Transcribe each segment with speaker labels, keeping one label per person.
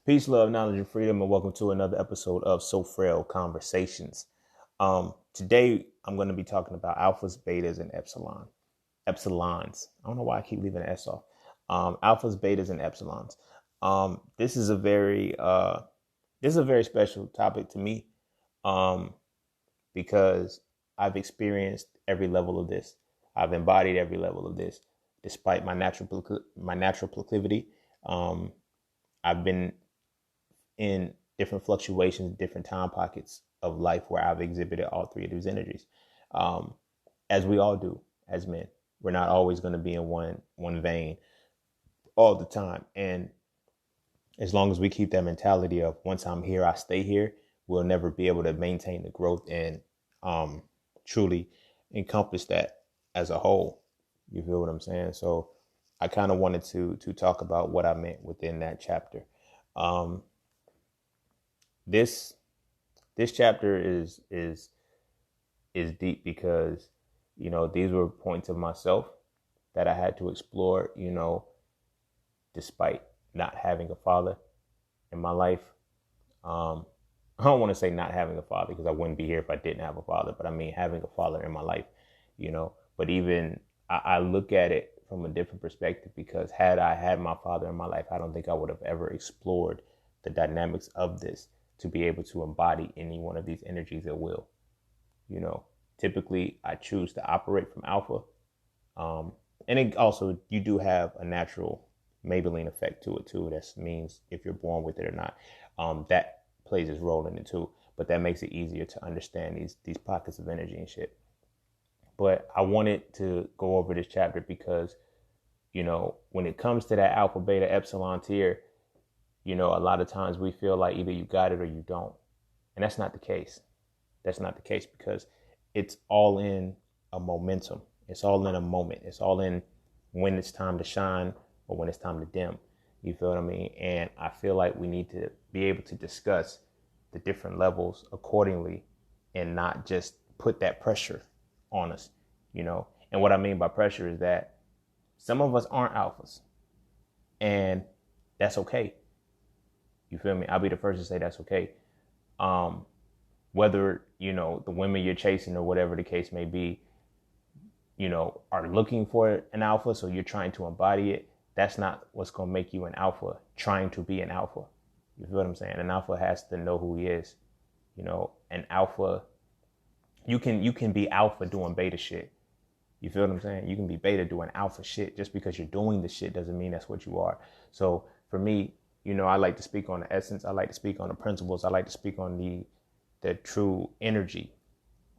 Speaker 1: Peace, love, knowledge, and freedom, and welcome to another episode of So Frail Conversations. Today, I'm going to be talking about alphas, betas, and epsilons. I don't know why I keep leaving the S off. Alphas, betas, and epsilons. This is a very special topic to me, because I've experienced every level of this. I've embodied every level of this, despite my natural proclivity. I've been in different fluctuations, different time pockets of life where I've exhibited all three of these energies, as we all do as men. We're not always going to be in one vein all the time. And as long as we keep that mentality of once I'm here, I stay here, we'll never be able to maintain the growth and truly encompass that as a whole. You feel what I'm saying? So I kind of wanted to talk about what I meant within that chapter. This chapter is deep because, these were points of myself that I had to explore, despite not having a father in my life. I don't want to say not having a father because I wouldn't be here if I didn't have a father, but I mean having a father in my life, but even I look at it from a different perspective, because had I had my father in my life, I don't think I would have ever explored the dynamics of this to be able to embody any one of these energies at will. Typically I choose to operate from alpha. And it also, you do have a natural Maybelline effect to it too. That means if you're born with it or not, that plays its role in it too. But that makes it easier to understand these pockets of energy and shit. But I wanted to go over this chapter because, when it comes to that alpha, beta, epsilon tier, a lot of times we feel like either you got it or you don't. And that's not the case. That's not the case, because it's all in a momentum. It's all in a moment. It's all in when it's time to shine or when it's time to dim. You feel what I mean? And I feel like we need to be able to discuss the different levels accordingly and not just put that pressure on us, And what I mean by pressure is that some of us aren't alphas, and that's okay. You feel me? I'll be the first to say that's okay. Whether, the women you're chasing or whatever the case may be, are looking for an alpha, so you're trying to embody it. That's not what's going to make you an alpha, trying to be an alpha. You feel what I'm saying? An alpha has to know who he is. An alpha, you can be alpha doing beta shit. You feel what I'm saying? You can be beta doing alpha shit. Just because you're doing the shit doesn't mean that's what you are. So for me, I like to speak on the essence. I like to speak on the principles. I like to speak on the true energy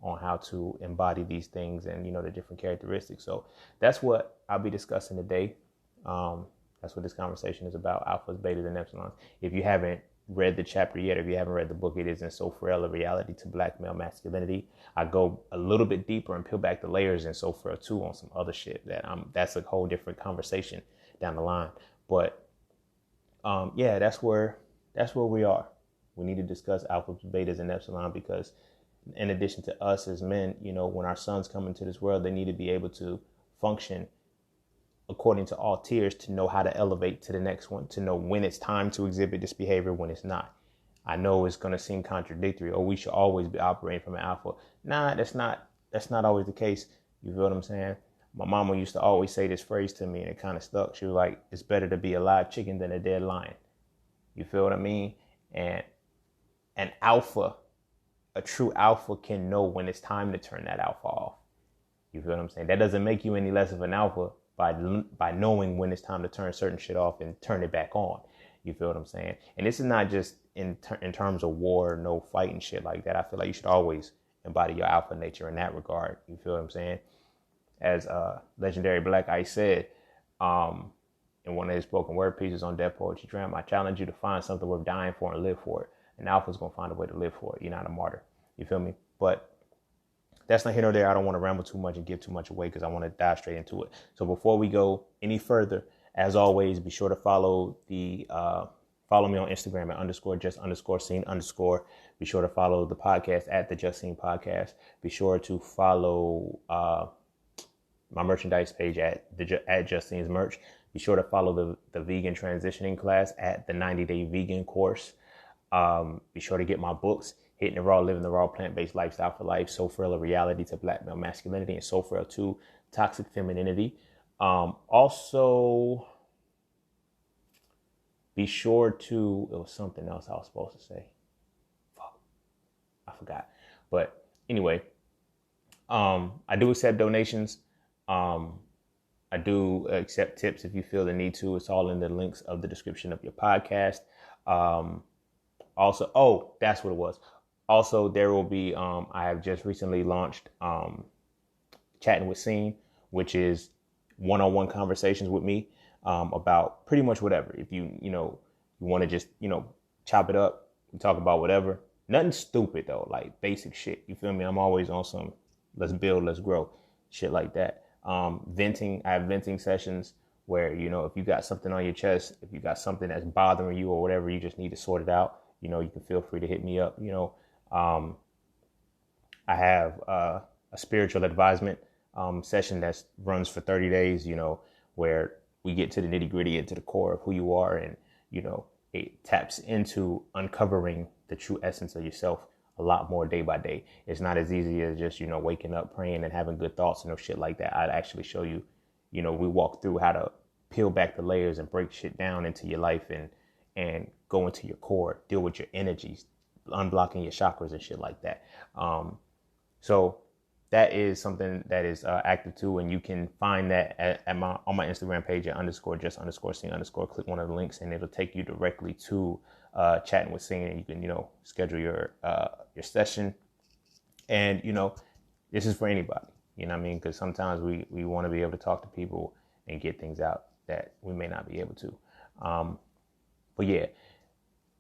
Speaker 1: on how to embody these things and, the different characteristics. So that's what I'll be discussing today. That's what this conversation is about: alphas, betas, and epsilons. If you haven't read the chapter yet, if you haven't read the book, it is in So Frail, a reality to black male masculinity. I go a little bit deeper and peel back the layers in So Frail too on some other shit that's a whole different conversation down the line. But that's where we are. We need to discuss alphas, betas, and epsilon, because in addition to us as men, when our sons come into this world, they need to be able to function according to all tiers, to know how to elevate to the next one, to know when it's time to exhibit this behavior, when it's not. I know it's going to seem contradictory, or we should always be operating from an alpha. Nah, that's not always the case. You feel what I'm saying? My mama used to always say this phrase to me, and it kind of stuck. She was like, it's better to be a live chicken than a dead lion. You feel what I mean? And an alpha, a true alpha, can know when it's time to turn that alpha off. You feel what I'm saying? That doesn't make you any less of an alpha by knowing when it's time to turn certain shit off and turn it back on. You feel what I'm saying? And this is not just in terms of war, no fighting shit like that. I feel like you should always embody your alpha nature in that regard. You feel what I'm saying? As legendary Black Ice said in one of his spoken word pieces on Death Poetry Jam, I challenge you to find something worth dying for and live for it. An alpha's going to find a way to live for it. You're not a martyr. You feel me? But that's not here nor there. I don't want to ramble too much and give too much away, because I want to dive straight into it. So before we go any further, as always, be sure to follow me on Instagram at _just_scene_. Be sure to follow the podcast at the Just Scene Podcast. Be sure to follow my merchandise page at Just Scene's merch. Be sure to follow the vegan transitioning class at the 90-day vegan course. Be sure to get my books, Hitting the Raw, Living the Raw, Plant-Based Lifestyle for Life, So Frail, A Reality to Black Male Masculinity, and So Frail 2, Toxic Femininity. Also, be sure to, it was something else I was supposed to say. Fuck, I forgot. But anyway, I do accept donations. I do accept tips if you feel the need to. It's all in the links of the description of your podcast. Also, oh, that's what it was. Also, there will be, I have just recently launched Chatting with Scene, which is one-on-one conversations with me about pretty much whatever. If you want to just, chop it up and talk about whatever. Nothing stupid though, like basic shit. You feel me? I'm always on some let's build, let's grow, shit like that. Venting, I have venting sessions where, if you got something on your chest, if you got something that's bothering you or whatever, you just need to sort it out. You can feel free to hit me up. I have a spiritual advisement session that runs for 30 days, where we get to the nitty gritty, into the core of who you are. And, it taps into uncovering the true essence of yourself a lot more day by day. It's not as easy as just, waking up, praying and having good thoughts and no shit like that. I'd actually show you, we walk through how to peel back the layers and break shit down into your life and go into your core, deal with your energies, unblocking your chakras and shit like that. So that is something that is active too. And you can find that on my Instagram page at _just_scene_. Click one of the links and it'll take you directly to Chatting with Scene, and you can, schedule your session. And, this is for anybody, you know what I mean? Because sometimes we want to be able to talk to people and get things out that we may not be able to. But yeah,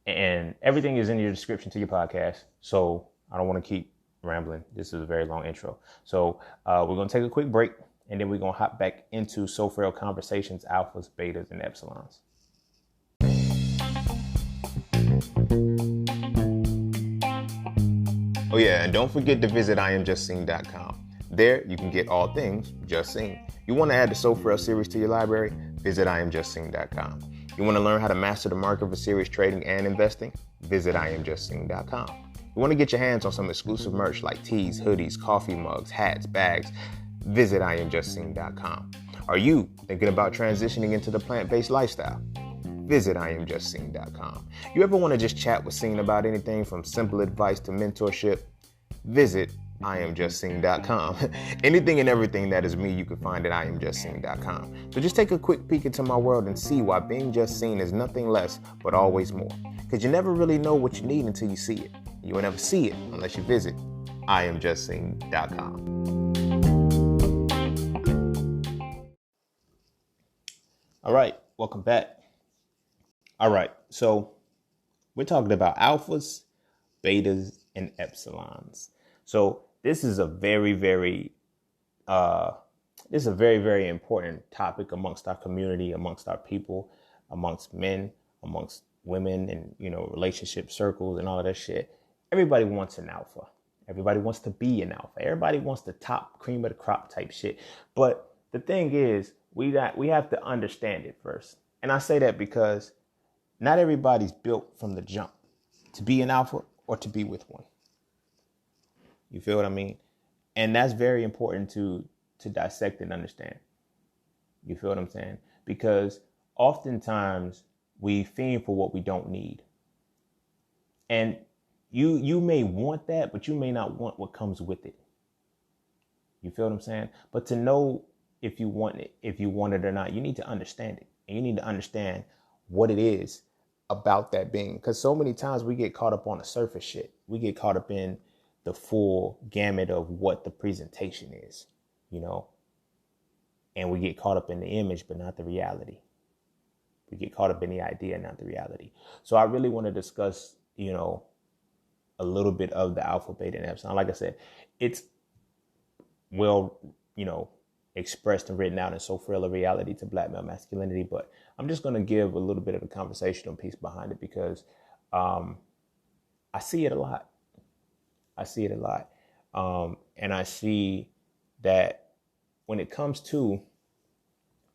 Speaker 1: and everything is in your description to your podcast. So I don't want to keep rambling. This is a very long intro. So we're going to take a quick break, and then we're going to hop back into So Frail conversations, alphas, betas, and epsilons. Oh yeah, and don't forget to visit IamJustSeen.com. There you can get all things Just Seen. You want to add the So Frail series to your library? Visit IamJustSeen.com. You want to learn how to master the market for serious trading and investing? Visit IamJustSeen.com. You want to get your hands on some exclusive merch like tees, hoodies, coffee mugs, hats, bags? Visit IamJustSeen.com. Are you thinking about transitioning into the plant-based lifestyle? Visit IamJustSeen.com. You ever want to just chat with Scene about anything from simple advice to mentorship? Visit IamJustSeen.com. Anything and everything that is me, you can find at IamJustSeen.com. So just take a quick peek into my world and see why being just seen is nothing less but always more. Because you never really know what you need until you see it. You will never see it unless you visit IamJustSeen.com. All right, welcome back. All right, so we're talking about alphas, betas, and epsilons. So this is a very, very important topic amongst our community, amongst our people, amongst men, amongst women, and relationship circles and all of that shit. Everybody wants an alpha. Everybody wants to be an alpha. Everybody wants the top cream of the crop type shit. But the thing is, we have to understand it first. And I say that because not everybody's built from the jump to be an alpha or to be with one. You feel what I mean? And that's very important to dissect and understand. You feel what I'm saying? Because oftentimes we fiend for what we don't need. And you may want that, but you may not want what comes with it. You feel what I'm saying? But to know if you want it or not, you need to understand it. And you need to understand what it is about that being. Because so many times we get caught up on the surface shit. We get caught up in the full gamut of what the presentation is, and we get caught up in the image, but not the reality. We get caught up in the idea, not the reality. So I really want to discuss, a little bit of the alpha, beta, and epsilon. Like I said, it's well, expressed and written out in So Frail, A Reality to Black Male Masculinity. But I'm just going to give a little bit of a conversational piece behind it because I see it a lot. And I see that when it comes to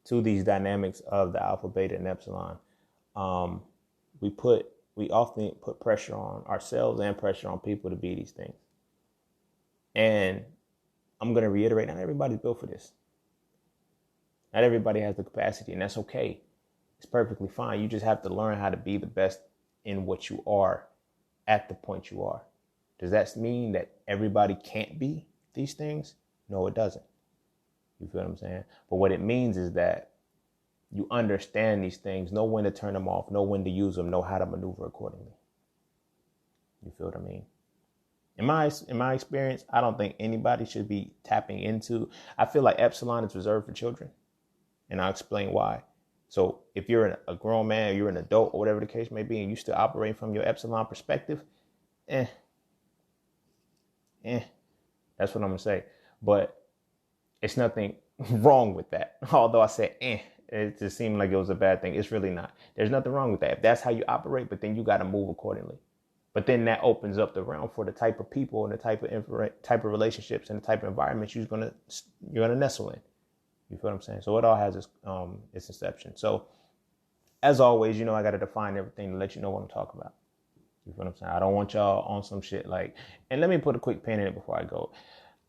Speaker 1: to these dynamics of the alpha, beta, and epsilon, um, we often put pressure on ourselves and pressure on people to be these things. And I'm going to reiterate, not everybody's built for this. Not everybody has the capacity, and that's okay. It's perfectly fine. You just have to learn how to be the best in what you are at the point you are. Does that mean that everybody can't be these things? No, it doesn't. You feel what I'm saying? But what it means is that you understand these things, know when to turn them off, know when to use them, know how to maneuver accordingly. You feel what I mean? In my experience, I don't think anybody should be tapping into. I feel like Epsilon is reserved for children, and I'll explain why. So if you're a grown man, you're an adult, or whatever the case may be, and you still operate from your Epsilon perspective, that's what I'm gonna say. But it's nothing wrong with that. Although I said it just seemed like it was a bad thing. It's really not. There's nothing wrong with that. If that's how you operate, but then you got to move accordingly. But then that opens up the realm for the type of people and the type of relationships and the type of environments you're gonna nestle in. You feel what I'm saying? So it all has its inception. So as always, I got to define everything to let you know what I'm talking about. You feel what I'm saying? I don't want y'all on some shit like, and let me put a quick pin in it before I go.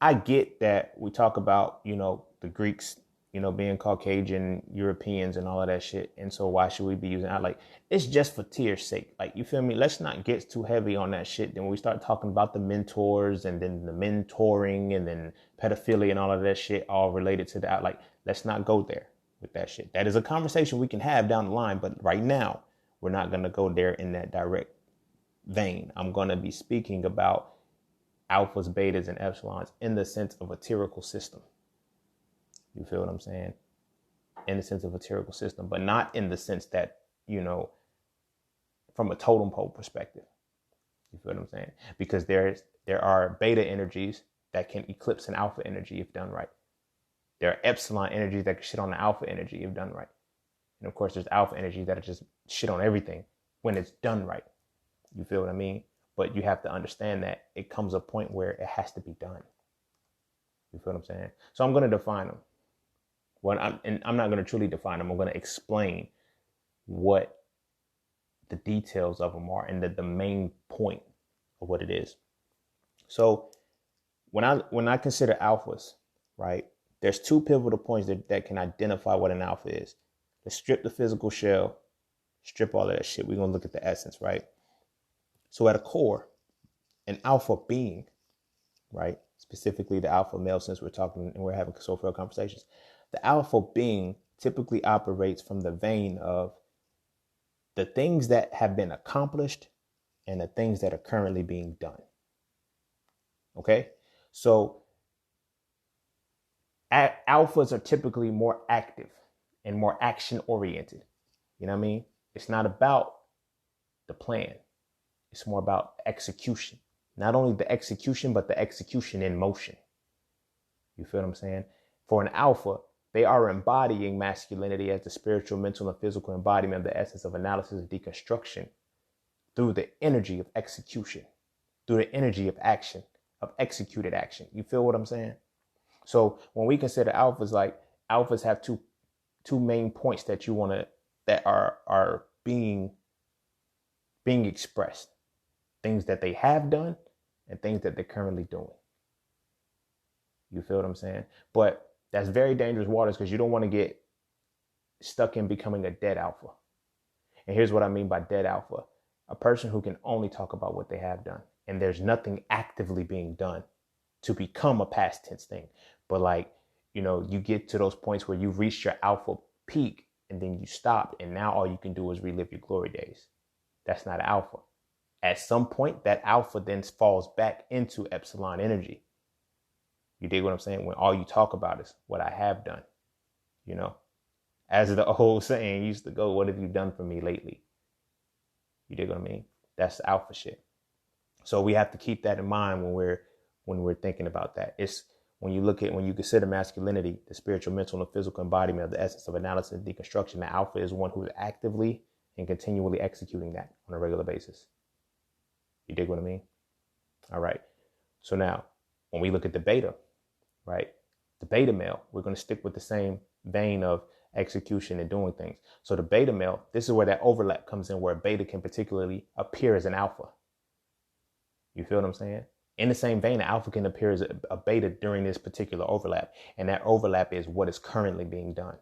Speaker 1: I get that we talk about, the Greeks, being Caucasian, Europeans and all of that shit. And so why should we be using it? Like, it's just for tear's sake. Like, you feel me? Let's not get too heavy on that shit. Then we start talking about the mentors and then the mentoring and then pedophilia and all of that shit all related to that. Like, let's not go there with that shit. That is a conversation we can have down the line. But right now, we're not going to go there in that direct vein. I'm going to be speaking about alphas, betas, and epsilons in the sense of a hierarchical system. You feel what I'm saying? In the sense of a hierarchical system, but not in the sense that, from a totem pole perspective. You feel what I'm saying? Because there are beta energies that can eclipse an alpha energy if done right. There are epsilon energies that can shit on the alpha energy if done right. And of course, there's alpha energies that are just shit on everything when it's done right. You feel what I mean? But you have to understand that it comes a point where it has to be done. You feel what I'm saying? So I'm going to define them. I'm not going to truly define them. I'm going to explain what the details of them are and the main point of what it is. So when I consider alphas, right, there's two pivotal points that can identify what an alpha is. Let's strip the physical shell, strip all of that shit. We're going to look at the essence, right? So at a core, an alpha being, right, specifically the alpha male, since we're talking and we're having so Frail conversations, the alpha being typically operates from the vein of the things that have been accomplished and the things that are currently being done. Okay? So alphas are typically more active and more action oriented. You know what I mean? It's not about the plan. It's more about execution. Not only the execution, but the execution in motion. You feel what I'm saying? For an alpha, they are embodying masculinity as the spiritual, mental, and physical embodiment of the essence of analysis and deconstruction through the energy of execution, through the energy of action, of executed action. You feel what I'm saying? So when we consider alphas, like alphas have two main points that are being expressed. Things that they have done and things that they're currently doing. You feel what I'm saying? But that's very dangerous waters because you don't want to get stuck in becoming a dead alpha. And here's what I mean by dead alpha. A person who can only talk about what they have done. And there's nothing actively being done to become a past tense thing. But you get to those points where you've reached your alpha peak and then you stop. And now all you can do is relive your glory days. That's not alpha. At some point, that alpha then falls back into epsilon energy. You dig what I'm saying? When all you talk about is what I have done, as the old saying used to go, what have you done for me lately? You dig what I mean? That's alpha shit. So we have to keep that in mind when we're thinking about that. It's when you consider masculinity, the spiritual, mental, and physical embodiment of the essence of analysis and deconstruction, the alpha is one who is actively and continually executing that on a regular basis. You dig what I mean? All right. So now when we look at the beta, right? The beta male, we're going to stick with the same vein of execution, and doing things. So the beta male, this is where that overlap comes in, where beta can particularly appear as an alpha. You feel what I'm saying? In the same vein, the alpha can appear as a beta during this particular overlap. And that overlap is what is currently being done.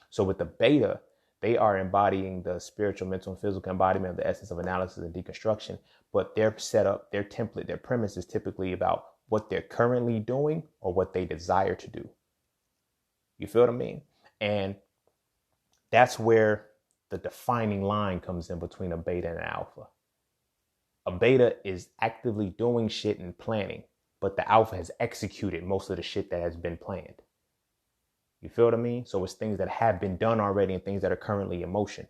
Speaker 1: So with the beta, they are embodying the spiritual, mental, and physical embodiment of the essence of analysis and deconstruction. But their setup, their template, their premise is typically about what they're currently doing or what they desire to do. You feel what I mean? And that's where the defining line comes in between a beta and an alpha. A beta is actively doing shit and planning, but the alpha has executed most of the shit that has been planned. You feel what I mean? So it's things that have been done already and things that are currently in motion.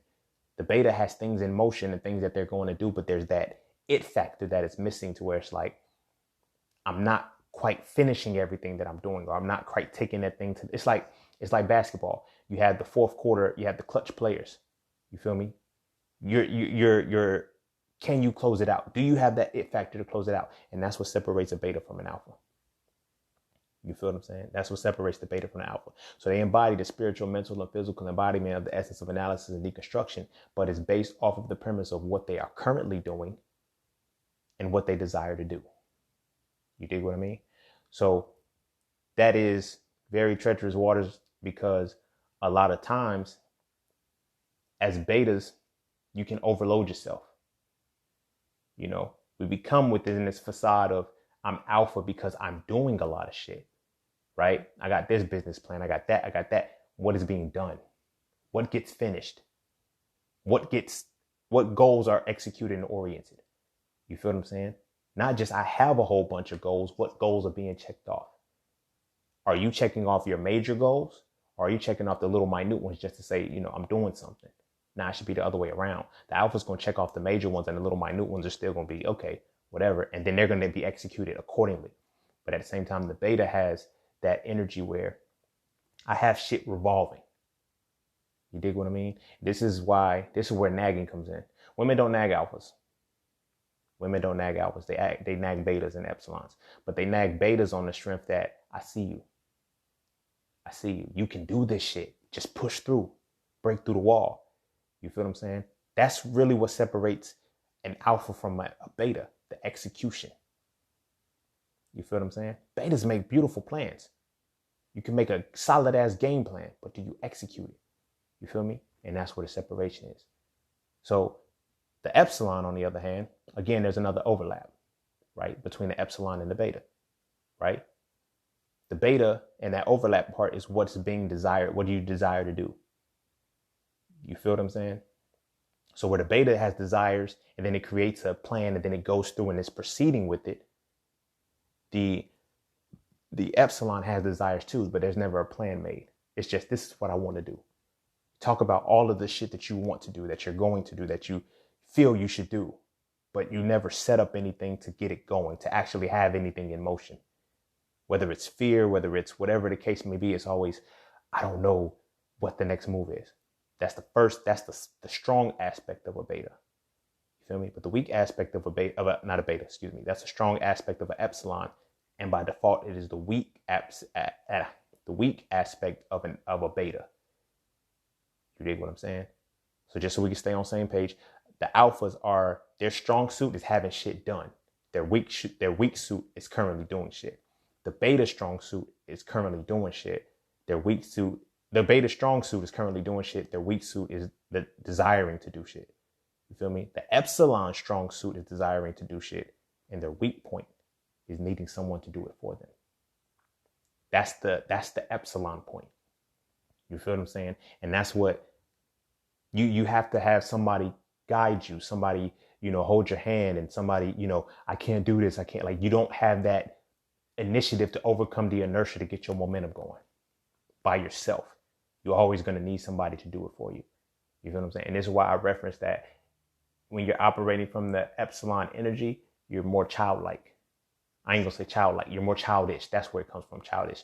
Speaker 1: The beta has things in motion and things that they're going to do, but there's that it factor that is missing, to where it's like, I'm not quite finishing everything that I'm doing, or I'm not quite taking that thing to, it's like basketball. You have the fourth quarter, you have the clutch players. You feel me? You're can you close it out? Do you have that it factor to close it out? And that's what separates a beta from an alpha. You feel what I'm saying? That's what separates the beta from the alpha. So they embody the spiritual, mental, and physical embodiment of the essence of analysis and deconstruction, but it's based off of the premise of what they are currently doing and what they desire to do. You dig what I mean? So that is very treacherous waters, because a lot of times as betas, you can overload yourself. You know, we become within this facade of I'm alpha because I'm doing a lot of shit, right? I got this business plan. I got that. What is being done? What gets finished? What goals are executed and oriented? You feel what I'm saying? Not just I have a whole bunch of goals. What goals are being checked off? Are you checking off your major goals? Or are you checking off the little minute ones just to say, I'm doing something? Now it should be the other way around. The alpha's going to check off the major ones, and the little minute ones are still going to be okay, whatever. And then they're going to be executed accordingly. But at the same time, the beta has that energy where I have shit revolving. You dig what I mean? This is where nagging comes in. Women don't nag alphas. They nag betas and epsilons. But they nag betas on the strength that I see you. You can do this shit. Just push through. Break through the wall. You feel what I'm saying? That's really what separates an alpha from a beta, the execution. You feel what I'm saying? Betas make beautiful plans. You can make a solid ass game plan, but do you execute it? You feel me? And that's where the separation is. So the epsilon, on the other hand, again, there's another overlap, right? Between the epsilon and the beta, right? The beta and that overlap part is what's being desired. What do you desire to do? You feel what I'm saying? So where the beta has desires and then it creates a plan and then it goes through and is proceeding with it, the epsilon has desires too, but there's never a plan made. It's just, this is what I want to do. Talk about all of the shit that you want to do, that you're going to do, that you feel you should do, but you never set up anything to get it going, to actually have anything in motion. Whether it's fear, whether it's whatever the case may be, it's always, I don't know what the next move is. That's the strong aspect of a beta. You feel me? But the weak aspect of that's a strong aspect of an epsilon. And by default, it is the weak aspect of a beta. You dig what I'm saying? So just so we can stay on the same page, the alphas their strong suit is having shit done. Their weak suit is currently doing shit. The beta strong suit is currently doing shit. The beta strong suit is currently doing shit. Their weak suit is the desiring to do shit. You feel me? The epsilon strong suit is desiring to do shit. And their weak point is needing someone to do it for them. That's the epsilon point. You feel what I'm saying? And that's what you have to have somebody guide you, somebody, hold your hand, and somebody, I can't do this. I can't, you don't have that initiative to overcome the inertia to get your momentum going by yourself. You're always going to need somebody to do it for you. You feel what I'm saying? And this is why I reference that when you're operating from the epsilon energy, you're more childlike. I ain't gonna say childlike. You're more childish. That's where it comes from, childish.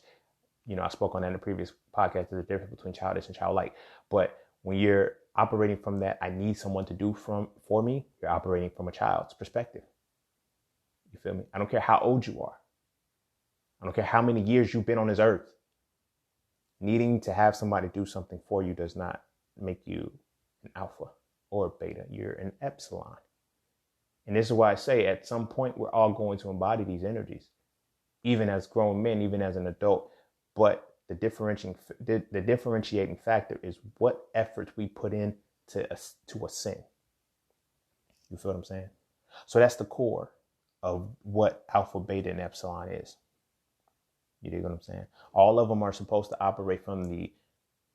Speaker 1: I spoke on that in the previous podcast. There's a difference between childish and childlike. But when you're operating from that, I need someone to do for me, you're operating from a child's perspective. You feel me? I don't care how old you are. I don't care how many years you've been on this earth. Needing to have somebody do something for you does not make you an alpha or a beta. You're an epsilon. And this is why I say at some point we're all going to embody these energies, even as grown men, even as an adult. But the differentiating factor is what efforts we put in to ascend. You feel what I'm saying? So that's the core of what alpha, beta, and epsilon is. You dig what I'm saying? All of them are supposed to operate from the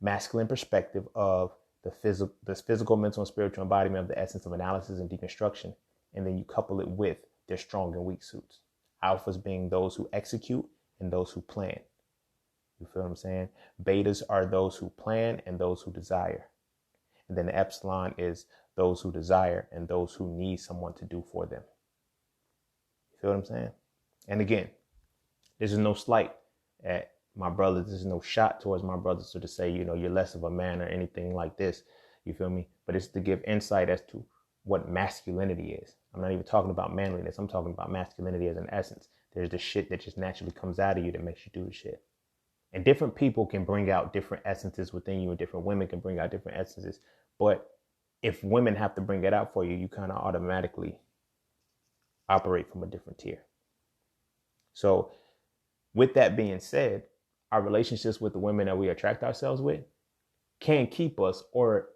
Speaker 1: masculine perspective of the physical, mental, and spiritual embodiment of the essence of analysis and deconstruction. And then you couple it with their strong and weak suits. Alphas being those who execute and those who plan. You feel what I'm saying? Betas are those who plan and those who desire. And then the epsilon is those who desire and those who need someone to do for them. You feel what I'm saying? And again, this is no slight at my brothers. This is no shot towards my brothers to say, you're less of a man or anything like this. You feel me? But it's to give insight as to what masculinity is. I'm not even talking about manliness. I'm talking about masculinity as an essence. There's the shit that just naturally comes out of you that makes you do the shit. And different people can bring out different essences within you, and different women can bring out different essences. But if women have to bring it out for you, you kind of automatically operate from a different tier. So with that being said, our relationships with the women that we attract ourselves with can keep us or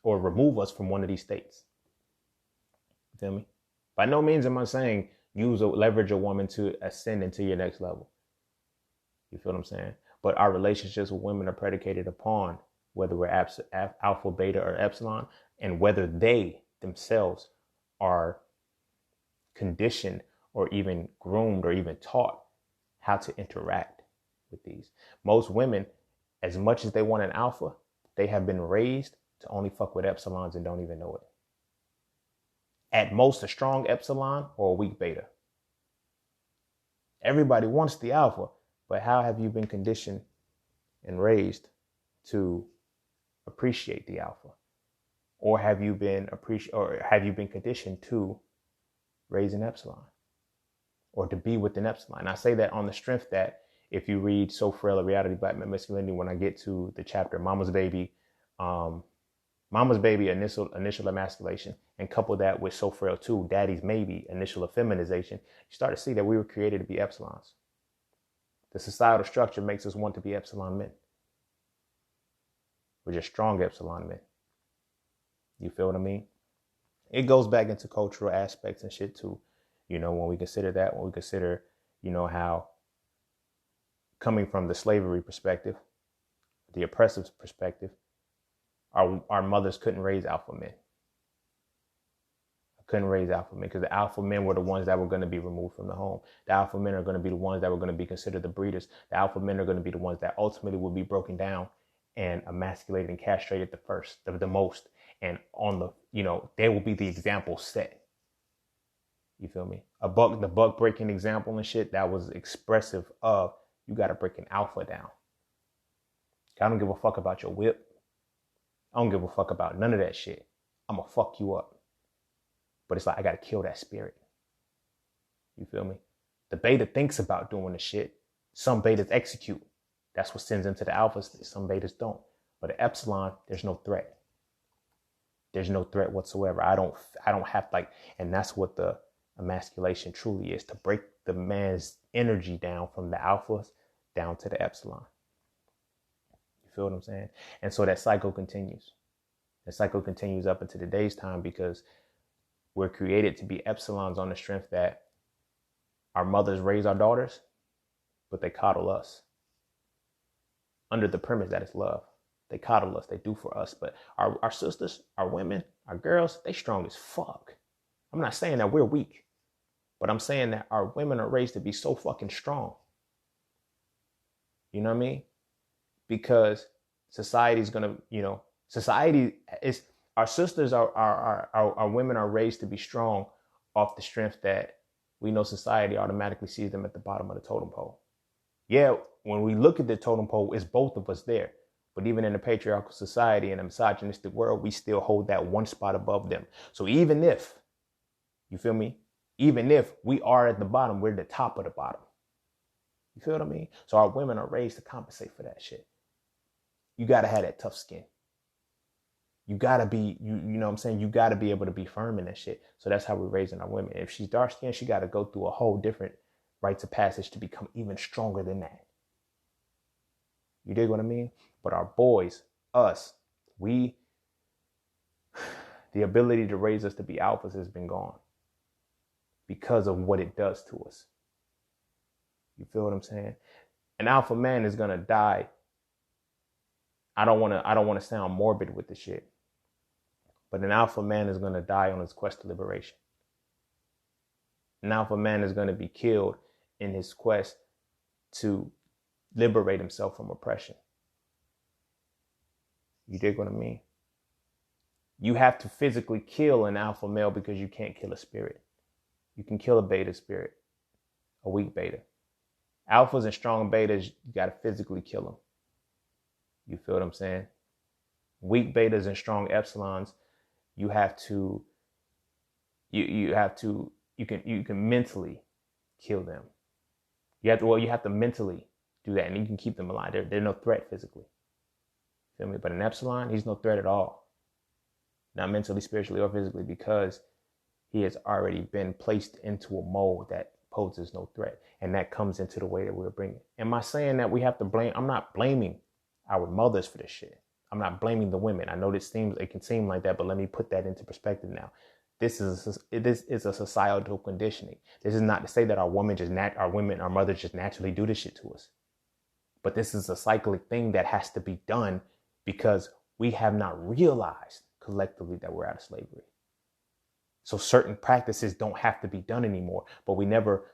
Speaker 1: remove us from one of these states. You feel me? By no means am I saying leverage a woman to ascend into your next level. You feel what I'm saying? But our relationships with women are predicated upon whether we're alpha, beta, or epsilon, and whether they themselves are conditioned or even groomed or even taught how to interact with these. Most women, as much as they want an alpha, they have been raised to only fuck with epsilons and don't even know it. At most, a strong epsilon or a weak beta. Everybody wants the alpha, but how have you been conditioned and raised to appreciate the alpha? Or have you been conditioned to raise an epsilon or to be with an epsilon? And I say that on the strength that if you read So Frail, A Reality of Black Masculinity, when I get to the chapter Mama's Baby, initial emasculation, and couple that with So Frail 2, Daddy's Maybe, initial effeminization, you start to see that we were created to be epsilons. The societal structure makes us want to be epsilon men. We're just strong epsilon men. You feel what I mean? It goes back into cultural aspects and shit too. When we consider, how coming from the slavery perspective, the oppressive perspective, our mothers couldn't raise alpha men. Because the alpha men were the ones that were going to be removed from the home. The alpha men are going to be the ones that were going to be considered the breeders. The alpha men are going to be the ones that ultimately will be broken down and emasculated and castrated the most. And they will be the example set. You feel me? The buck breaking example and shit, that was expressive of you got to break an alpha down. I don't give a fuck about your whip. I don't give a fuck about none of that shit. I'm going to fuck you up. But it's like, I got to kill that spirit. You feel me? The beta thinks about doing the shit. Some betas execute. That's what sends into the alphas. Some betas don't. But the epsilon, there's no threat. There's no threat whatsoever. I don't have and that's what the emasculation truly is, to break the man's energy down from the alphas down to the epsilon. You feel what I'm saying? And so that cycle continues. The cycle continues up into today's time because we're created to be epsilons on the strength that our mothers raise our daughters, but they coddle us under the premise that it's love. They coddle us. They do for us. But our sisters, our women, our girls, they strong as fuck. I'm not saying that we're weak, but I'm saying that our women are raised to be so fucking strong. You know what I mean? Because society's going to, society is, our sisters, our women are raised to be strong off the strength that we know society automatically sees them at the bottom of the totem pole. Yeah, when we look at the totem pole, it's both of us there. But even in a patriarchal society and a misogynistic world, we still hold that one spot above them. So even if, you feel me? Even if we are at the bottom, we're the top of the bottom. You feel what I mean? So our women are raised to compensate for that shit. you got to have that tough skin. You got to be, you know what I'm saying? You got to be able to be firm in that shit. So that's how we're raising our women. If she's dark skinned, she got to go through a whole different rites of passage to become even stronger than that. You dig what I mean? But our boys, us, the ability to raise us to be alphas has been gone because of what it does to us. You feel what I'm saying? An alpha man is going to die. I don't want to sound morbid with the shit, but an alpha man is going to die on his quest to liberation. An alpha man is going to be killed in his quest to liberate himself from oppression. You dig what I mean? You have to physically kill an alpha male because you can't kill a spirit. You can kill a beta spirit, a weak beta. Alphas and strong betas, you got to physically kill them. You feel what I'm saying? Weak betas and strong epsilons, you can mentally kill them. You have to mentally do that, and you can keep them alive. They're no threat physically. Feel me? But an epsilon, he's no threat at all. Not mentally, spiritually, or physically, because he has already been placed into a mold that poses no threat. And that comes into the way that we're bringing. Am I saying that we have to blame? I'm not blaming our mothers for this shit. I'm not blaming the women. I know it can seem like that, but let me put that into perspective now. This is a societal conditioning. This is not to say that our mothers just naturally do this shit to us. But this is a cyclic thing that has to be done because we have not realized collectively that we're out of slavery. So certain practices don't have to be done anymore, but we never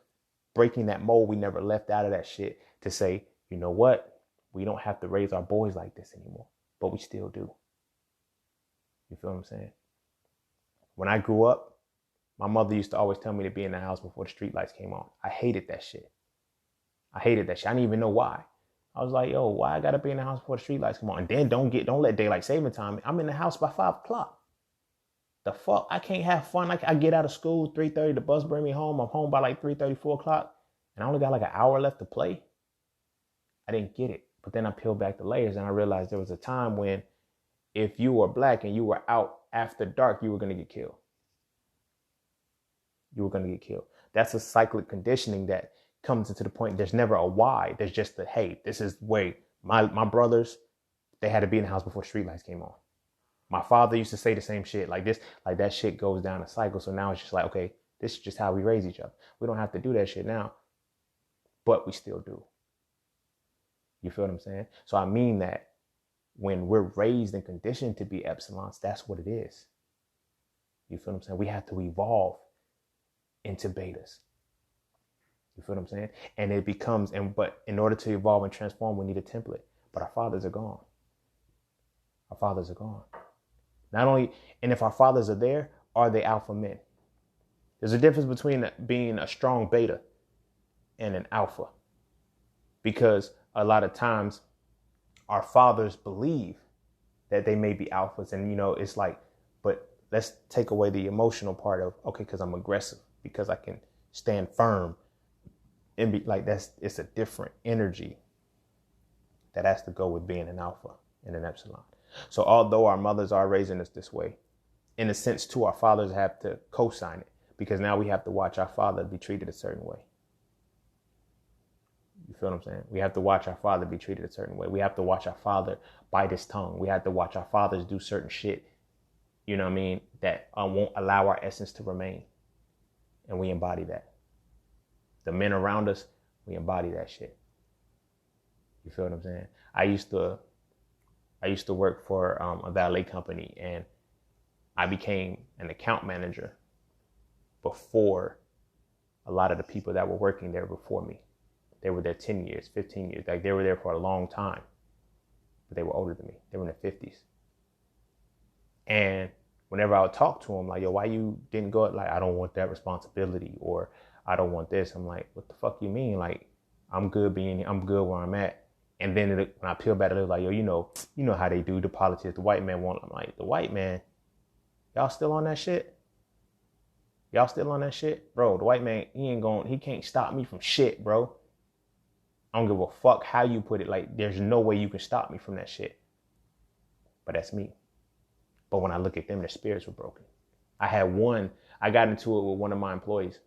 Speaker 1: breaking that mold. We never left out of that shit to say, you know what? We don't have to raise our boys like this anymore, but we still do. You feel what I'm saying? When I grew up, my mother used to always tell me to be in the house before the street lights came on. I hated that shit. I didn't even know why. I was like, yo, why I gotta be in the house before the street lights come on? And then don't let daylight saving time. I'm in the house by 5 o'clock. The fuck? I can't have fun. Like I get out of school 3:30, the bus bring me home. I'm home by like 3:30, 4 o'clock. And I only got like an hour left to play. I didn't get it. But then I peeled back the layers and I realized there was a time when if you were black and you were out after dark, you were going to get killed. You were going to get killed. That's a cyclic conditioning that comes into the point. There's never a why. There's just the, hey, this is way my brothers, they had to be in the house before the streetlights came on. My father used to say the same shit like this, like that shit goes down a cycle. So now it's just like, okay, this is just how we raise each other. We don't have to do that shit now, but we still do. You feel what I'm saying? So I mean that when we're raised and conditioned to be epsilons, that's what it is. You feel what I'm saying? We have to evolve into betas. You feel what I'm saying? And it becomes, but in order to evolve and transform, we need a template. But our fathers are gone. Our fathers are gone. Not only, and if our fathers are there, are they alpha men? There's a difference between being a strong beta and an alpha. Because a lot of times our fathers believe that they may be alphas. And, it's like, but let's take away the emotional part of, okay, because I'm aggressive, because I can stand firm. And be like, it's a different energy that has to go with being an alpha and an epsilon. So although our mothers are raising us this way, in a sense too, our fathers have to co-sign it, because now we have to watch our father be treated a certain way. You feel what I'm saying? We have to watch our father be treated a certain way. We have to watch our father bite his tongue. We have to watch our fathers do certain shit, you know what I mean, that won't allow our essence to remain. And we embody that. The men around us, we embody that shit. You feel what I'm saying? I used to work for a valet company, and I became an account manager before a lot of the people that were working there before me. They were there 10 years, 15 years. Like, they were there for a long time, but they were older than me. They were in their 50s. And whenever I would talk to them, like, yo, why you didn't go? Like, I don't want that responsibility, or I don't want this. I'm like, what the fuck you mean? Like, I'm good where I'm at. And then when I peel back, they're like, yo, you know how they do the politics. The white man won't. I'm like, the white man, y'all still on that shit? Y'all still on that shit? Bro, the white man, he can't stop me from shit, bro. I don't give a fuck how you put it. Like, there's no way you can stop me from that shit. But that's me. But when I look at them, their spirits were broken. I got into it with one of my employees.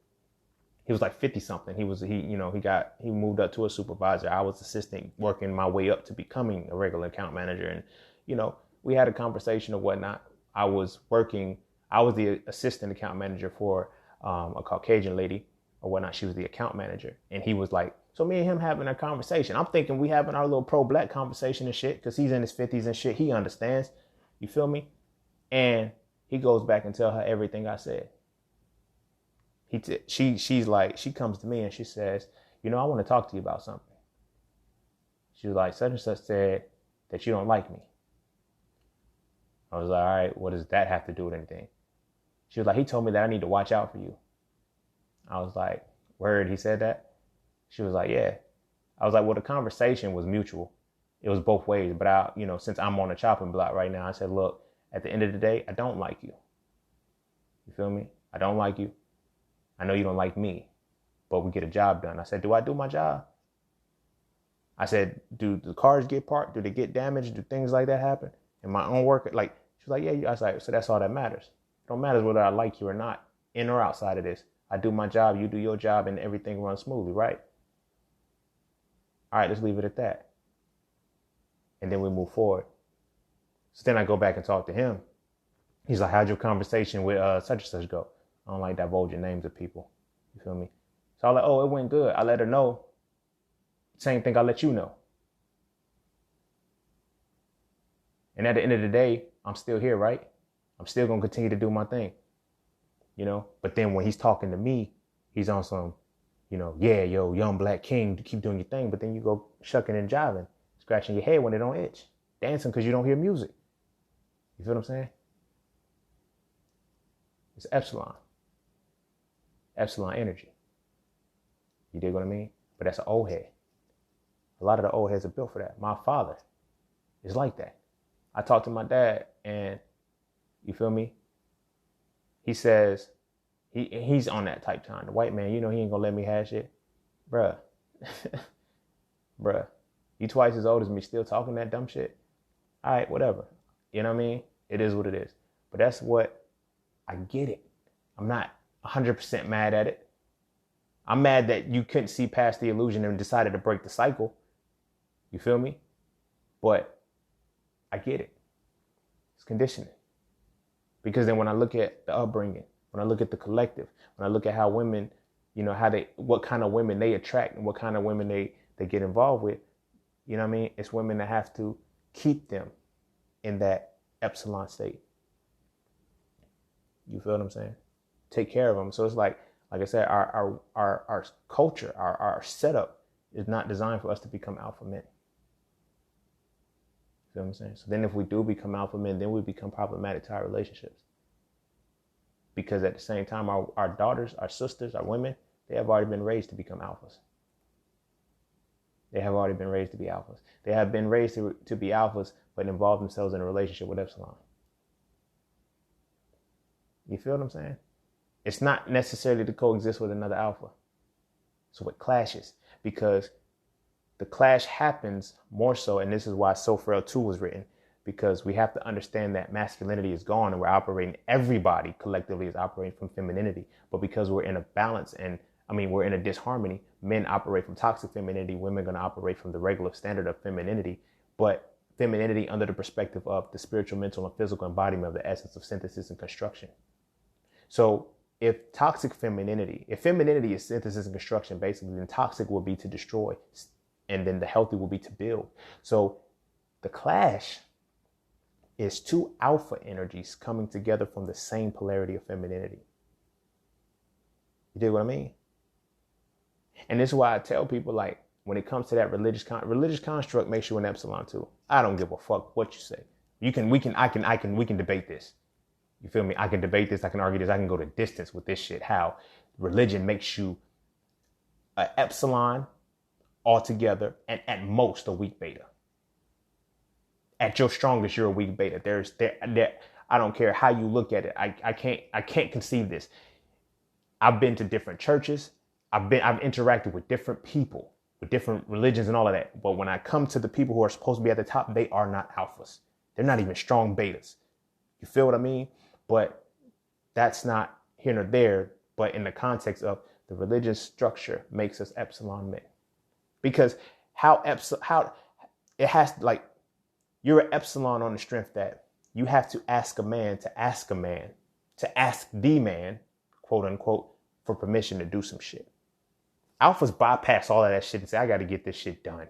Speaker 1: He was like 50 something. He moved up to a supervisor. I was assistant, working my way up to becoming a regular account manager. And, we had a conversation or whatnot. I was the assistant account manager for a Caucasian lady or whatnot. She was the account manager. And he was like, so me and him having a conversation. I'm thinking we having our little pro-black conversation and shit, because he's in his 50s and shit. He understands. You feel me? And he goes back and tell her everything I said. She comes to me and she says, I want to talk to you about something. She was like, such and such said that you don't like me. I was like, all right, what does that have to do with anything? She was like, he told me that I need to watch out for you. I was like, word, he said that? She was like, yeah. I was like, well, the conversation was mutual. It was both ways. But since I'm on the chopping block right now, I said, look, at the end of the day, I don't like you. You feel me? I don't like you. I know you don't like me, but we get a job done. I said, do I do my job? I said, do the cars get parked? Do they get damaged? Do things like that happen? In my own work, she was like, yeah. I was like, so that's all that matters. It don't matter whether I like you or not, in or outside of this. I do my job, you do your job, and everything runs smoothly, right? All right, let's leave it at that. And then we move forward. So then I go back and talk to him. He's like, how'd your conversation with such and such go? I don't like divulging names of people. You feel me? So I was like, oh, it went good. I let her know. Same thing I let you know. And at the end of the day, I'm still here, right? I'm still going to continue to do my thing. But then when he's talking to me, he's on some, yeah, yo, young black king, to keep doing your thing. But then you go shucking and jiving, scratching your head when it don't itch, dancing because you don't hear music. You feel what I'm saying? It's Epsilon energy. You dig what I mean? But that's an old head. A lot of the old heads are built for that. My father is like that. I talked to my dad and, you feel me? He says, he's on that type time. The white man, he ain't gonna let me have shit. Bruh. Bruh. You twice as old as me, still talking that dumb shit? All right, whatever. You know what I mean? It is what it is. But that's what, I get it. I'm not 100% mad at it. I'm mad that you couldn't see past the illusion and decided to break the cycle. You feel me? But I get it. It's conditioning. Because then when I look at the upbringing, when I look at the collective, when I look at how women, what kind of women they attract and what kind of women they get involved with, you know what I mean? It's women that have to keep them in that Epsilon state. You feel what I'm saying? Take care of them. So it's like I said, our culture, our setup is not designed for us to become alpha men. You feel what I'm saying? So then if we do become alpha men, then we become problematic to our relationships. Because at the same time, our daughters, our sisters, our women, they have already been raised to become alphas. They have already been raised to be alphas. They have been raised to be alphas, but involve themselves in a relationship with Epsilon. You feel what I'm saying? It's not necessarily to coexist with another alpha. So it clashes, because the clash happens more so, and this is why So Frail 2 was written, because we have to understand that masculinity is gone and we're operating, everybody collectively is operating from femininity. But because we're in a balance we're in a disharmony, men operate from toxic femininity, women are going to operate from the regular standard of femininity, but femininity under the perspective of the spiritual, mental, and physical embodiment of the essence of synthesis and construction. So if femininity is synthesis and construction, basically, then toxic will be to destroy, and then the healthy will be to build. So the clash is two alpha energies coming together from the same polarity of femininity. You dig what I mean? And this is why I tell people, like, when it comes to that religious construct makes you an Epsilon too. I don't give a fuck what you say. We can debate this. You feel me? I can debate this. I can argue this. I can go to distance with this shit. How religion makes you an Epsilon altogether, and at most a weak beta. At your strongest, you're a weak beta. I don't care how you look at it. I can't conceive this. I've been to different churches. I've interacted with different people, with different religions and all of that. But when I come to the people who are supposed to be at the top, they are not alphas. They're not even strong betas. You feel what I mean? But that's not here nor there, but in the context of the religious structure makes us epsilon men. Because how it has, like, you're an epsilon on the strength that you have to ask a man to ask a man to ask the man, quote unquote, for permission to do some shit. Alphas bypass all of that shit and say, I got to get this shit done.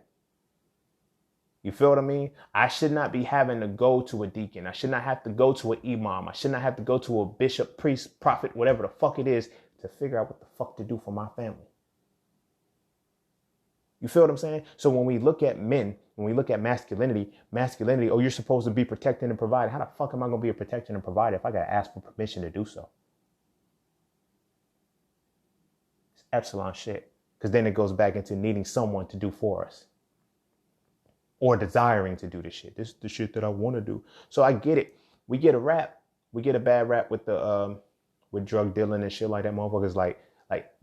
Speaker 1: You feel what I mean? I should not be having to go to a deacon. I should not have to go to an imam. I should not have to go to a bishop, priest, prophet, whatever the fuck it is, to figure out what the fuck to do for my family. You feel what I'm saying? So when we look at men, when we look at masculinity, oh, you're supposed to be protected and provided. How the fuck am I going to be a protector and provider if I got to ask for permission to do so? It's epsilon shit. Because then it goes back into needing someone to do for us. Or desiring to do the shit. This is the shit that I want to do. So I get it. We get a rap. We get a bad rap with the with drug dealing and shit like that. Motherfuckers like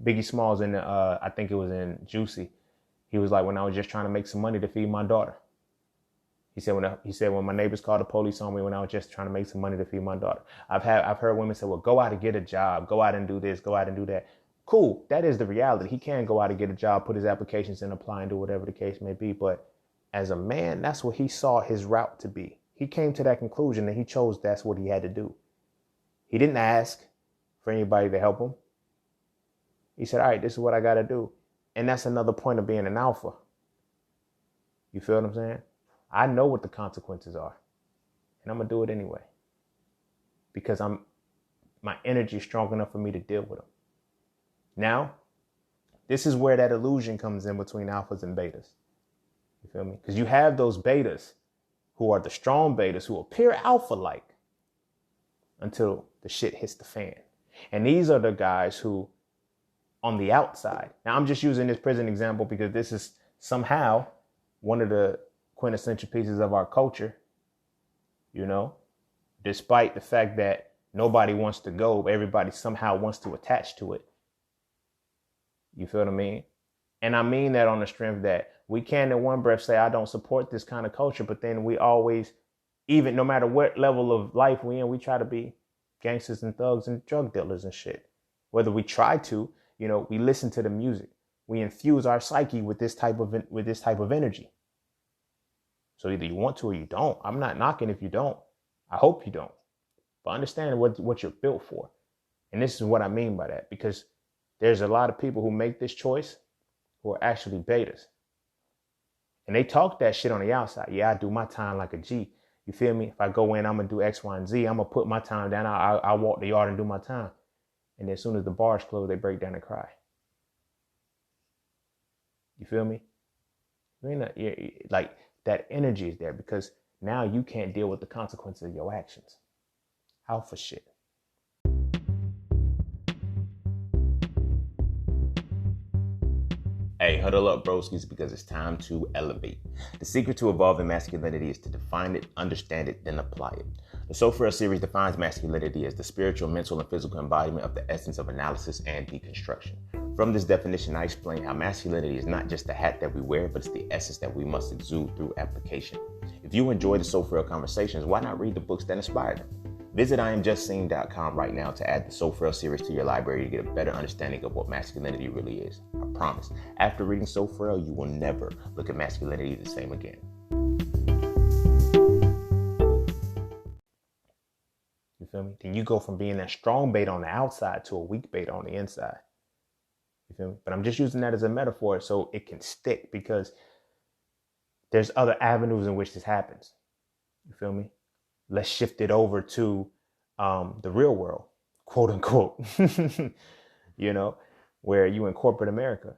Speaker 1: Biggie Smalls in the I think it was in Juicy. He was like, when I was just trying to make some money to feed my daughter. He said when my neighbors called the police on me when I was just trying to make some money to feed my daughter. I've heard women say, well, go out and get a job, go out and do this, go out and do that. Cool. That is the reality. He can go out and get a job, put his applications in, apply, and do whatever the case may be. But as a man, that's what he saw his route to be. He came to that conclusion and he chose that's what he had to do. He didn't ask for anybody to help him. He said, all right, this is what I got to do. And that's another point of being an alpha. You feel what I'm saying? I know what the consequences are. And I'm going to do it anyway. Because my energy is strong enough for me to deal with them. Now, this is where that illusion comes in between alphas and betas. You feel me? Because you have those betas who are the strong betas who appear alpha-like until the shit hits the fan. And these are the guys who, on the outside, now I'm just using this prison example because this is somehow one of the quintessential pieces of our culture, you know, despite the fact that nobody wants to go, everybody somehow wants to attach to it. You feel what I mean? And I mean that on the strength that we can in one breath say, I don't support this kind of culture, but then we always, even no matter what level of life we in, we try to be gangsters and thugs and drug dealers and shit. Whether we try to, you know, we listen to the music. We infuse our psyche with this type of energy. So either you want to or you don't. I'm not knocking if you don't. I hope you don't. But understand what you're built for. And this is what I mean by that. Because there's a lot of people who make this choice who are actually betas. And they talk that shit on the outside. Yeah, I do my time like a G. You feel me? If I go in, I'm going to do X, Y, and Z. I'm going to put my time down. I'll walk the yard and do my time. And then as soon as the bars close, they break down and cry. You feel me? Like that energy is there because now you can't deal with the consequences of your actions. Alpha shit. Hey, huddle up, broskies, because it's time to elevate. The secret to evolving masculinity is to define it, understand it, then apply it. The So Frail series defines masculinity as the spiritual, mental, and physical embodiment of the essence of analysis and deconstruction. From this definition, I explain how masculinity is not just the hat that we wear, but it's the essence that we must exude through application. If you enjoy the So Frail conversations, why not read the books that inspire them? Visit IamJustSeen.com right now to add the So Frail series to your library to get a better understanding of what masculinity really is. I promise. After reading So Frail, you will never look at masculinity the same again. You feel me? Then you go from being that strong beta on the outside to a weak beta on the inside. You feel me? But I'm just using that as a metaphor so it can stick because there's other avenues in which this happens. You feel me? Let's shift it over to the real world, quote unquote, you know, where you in corporate America,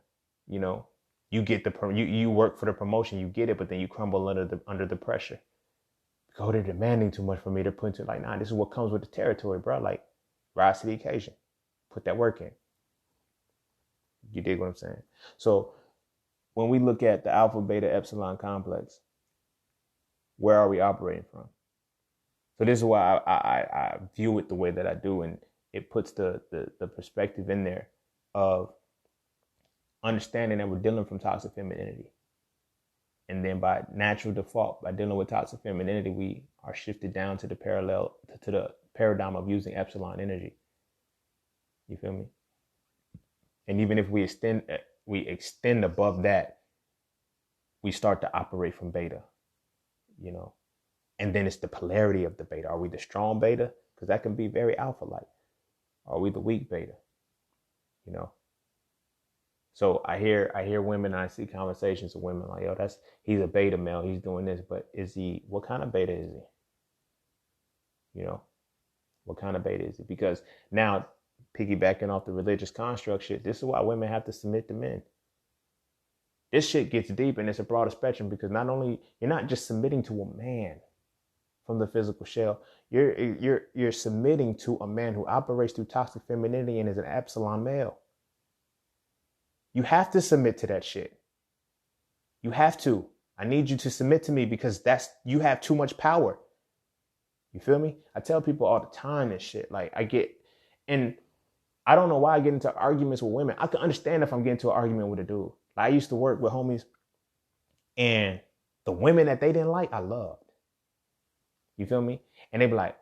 Speaker 1: you know, you get you work for the promotion, you get it, but then you crumble under the pressure. Oh, they're demanding too much from me. They're putting it like, nah, this is what comes with the territory, bro. Like, rise to the occasion. Put that work in. You dig what I'm saying? So when we look at the alpha, beta, epsilon complex, where are we operating from? So this is why I view it the way that I do. And it puts the perspective in there of understanding that we're dealing from toxic femininity. And then by natural default, by dealing with toxic femininity, we are shifted down to the paradigm of using epsilon energy. You feel me? And even if we extend above that, we start to operate from beta, you know. And then it's the polarity of the beta. Are we the strong beta? Because that can be very alpha-like. Are we the weak beta? You know. So I hear women, and I see conversations with women like, yo, he's a beta male, he's doing this, but what kind of beta is he? You know, what kind of beta is he? Because now, piggybacking off the religious construct shit, this is why women have to submit to men. This shit gets deep, and it's a broader spectrum, because not only, you're not just submitting to a man from the physical shell, you're submitting to a man who operates through toxic femininity and is an epsilon male. You have to submit to that shit. You have to. I need you to submit to me, because you have too much power. You feel me? I tell people all the time this shit. Like, and I don't know why I get into arguments with women. I can understand if I'm getting into an argument with a dude. Like, I used to work with homies, and the women that they didn't like, I loved. You feel me? And they be like,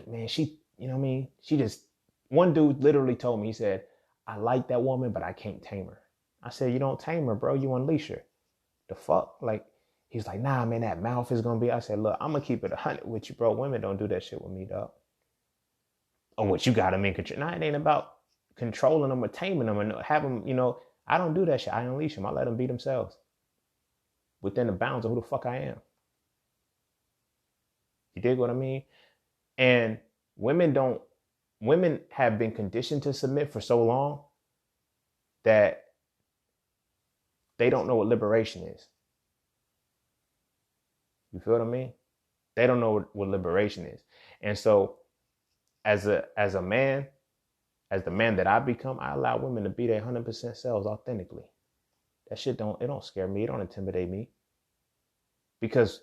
Speaker 1: man, she, you know what I mean? One dude literally told me, he said, I like that woman, but I can't tame her. I said, you don't tame her, bro. You unleash her. The fuck? Like, he's like, nah, man, that mouth is going to be. I said, look, I'm going to keep it 100 with you, bro. Women don't do that shit with me, dog. Or what you got them in control. Nah, it ain't about controlling them or taming them and have them, you know. I don't do that shit. I unleash them. I let them be themselves within the bounds of who the fuck I am. You dig what I mean? And women have been conditioned to submit for so long that they don't know what liberation is. You feel what I mean? They don't know what liberation is. And so as a man, as the man that I become, I allow women to be their 100% selves authentically. That shit don't scare me. It don't intimidate me. Because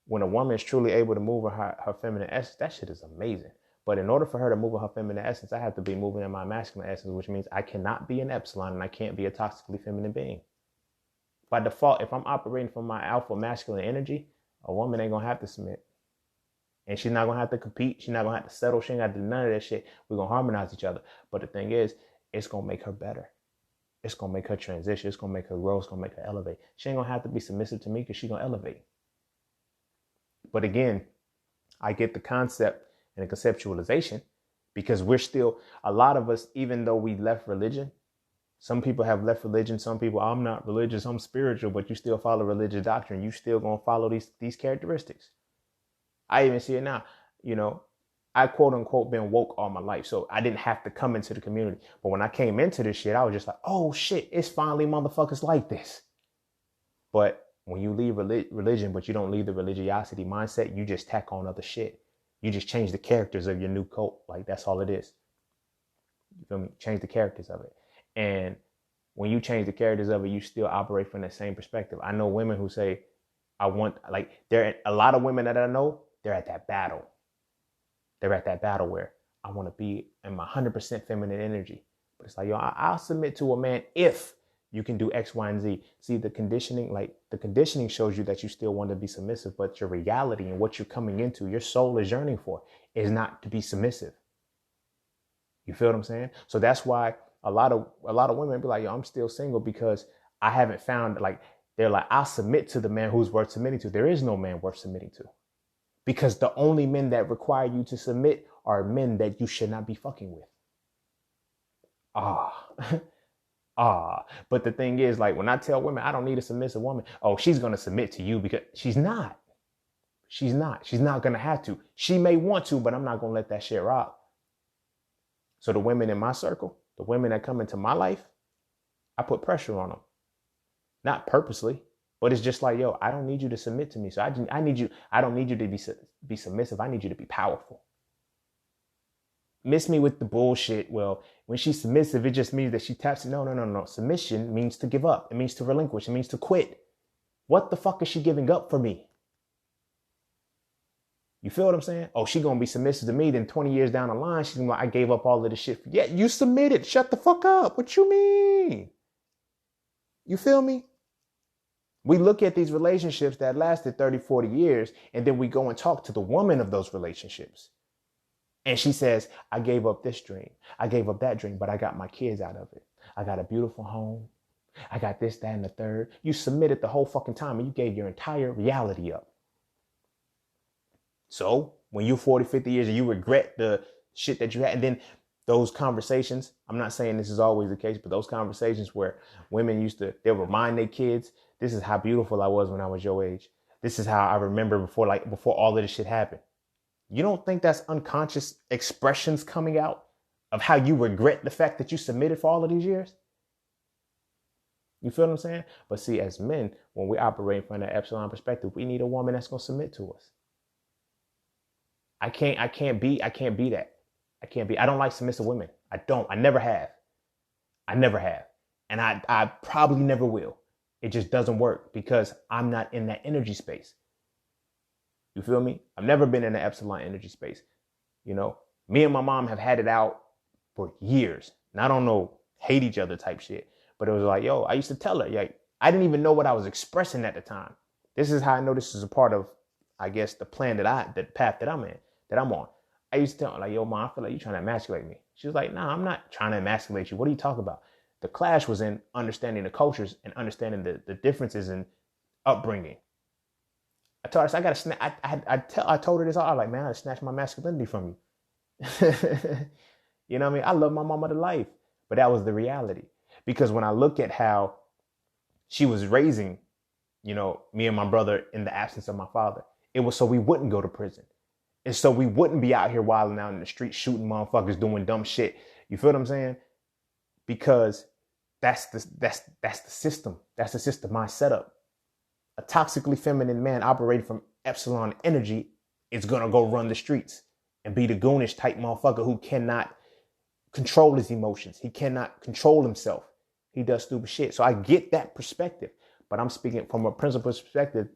Speaker 1: when a woman is truly able to move in her feminine essence, that shit is amazing. But in order for her to move in her feminine essence, I have to be moving in my masculine essence, which means I cannot be an epsilon and I can't be a toxically feminine being. By default, if I'm operating from my alpha masculine energy, a woman ain't gonna have to submit. And she's not gonna have to compete. She's not gonna have to settle. She ain't got to do none of that shit. We're gonna harmonize each other. But the thing is, it's gonna make her better. It's gonna make her transition. It's gonna make her grow. It's gonna make her elevate. She ain't gonna have to be submissive to me, because she's gonna elevate. But again, I get the concept and the conceptualization, because we're still, a lot of us, even though we left religion, some people have left religion. Some people, I'm not religious, I'm spiritual, but you still follow religious doctrine. You still gonna follow these characteristics. I even see it now. You know, I quote unquote been woke all my life, so I didn't have to come into the community. But when I came into this shit, I was just like, oh shit, it's finally motherfuckers like this. But when you leave religion, but you don't leave the religiosity mindset, you just tack on other shit. You just change the characters of your new cult. Like, that's all it is. You feel me? Change the characters of it. And when you change the characters of it, you still operate from the same perspective. I know women who say, there are a lot of women that I know, they're at that battle. They're at that battle where I want to be in my 100% feminine energy. But it's like, yo, I'll submit to a man if you can do X, Y, and Z. See, the conditioning shows you that you still want to be submissive, but your reality and what you're coming into, your soul is yearning for, is not to be submissive. You feel what I'm saying? So that's why a lot of women be like, yo, I'm still single, because I haven't found, like, they're like, I'll submit to the man who's worth submitting to. There is no man worth submitting to, because the only men that require you to submit are men that you should not be fucking with. But the thing is, like, when I tell women I don't need a submissive woman, oh, she's going to submit to you, because she's not going to have to. She may want to, but I'm not going to let that shit rock. So the women in my circle, the women that come into my life, I put pressure on them. Not purposely, but it's just like, yo, I don't need you to submit to me. So I don't need you to be submissive. I need you to be powerful. Miss me with the bullshit. Well, when she's submissive, it just means that she taps. No. Submission means to give up. It means to relinquish. It means to quit. What the fuck is she giving up for me? You feel what I'm saying? Oh, she gonna be submissive to me. Then 20 years down the line, she's gonna be like, I gave up all of this shit. Yeah, you submitted. Shut the fuck up. What you mean? You feel me? We look at these relationships that lasted 30, 40 years, and then we go and talk to the woman of those relationships. And she says, I gave up this dream. I gave up that dream, but I got my kids out of it. I got a beautiful home. I got this, that, and the third. You submitted the whole fucking time and you gave your entire reality up. So when you're 40, 50 years and you regret the shit that you had, and then those conversations, I'm not saying this is always the case, but those conversations where women they'll remind their kids, this is how beautiful I was when I was your age. This is how I remember before all of this shit happened. You don't think that's unconscious expressions coming out of how you regret the fact that you submitted for all of these years? You feel what I'm saying? But see, as men, when we operate from that Epsilon perspective, we need a woman that's going to submit to us. I can't be that. I don't like submissive women. I never have. And I probably never will. It just doesn't work because I'm not in that energy space. You feel me? I've never been in the Epsilon energy space. You know, me and my mom have had it out for years. And I don't know, hate each other type shit. But it was like, yo, I used to tell her, yeah, I didn't even know what I was expressing at the time. This is how I know this is a part of, I guess, the path that I'm on. I used to tell her, like, yo, mom, I feel like you're trying to emasculate me. She was like, nah, I'm not trying to emasculate you. What are you talking about? The clash was in understanding the cultures and understanding the differences in upbringing. I told her, I got to I told her this. I was like, man, I got to snatch my masculinity from you. You know what I mean? I love my mama to life, but that was the reality. Because when I look at how she was raising, you know, me and my brother in the absence of my father, it was so we wouldn't go to prison. And so we wouldn't be out here wilding out in the street, shooting motherfuckers, doing dumb shit. You feel what I'm saying? Because that's the system. That's the systemized setup. A toxically feminine man operating from Epsilon energy is going to go run the streets and be the goonish type motherfucker who cannot control his emotions. He cannot control himself. He does stupid shit. So I get that perspective, but I'm speaking from a principal perspective.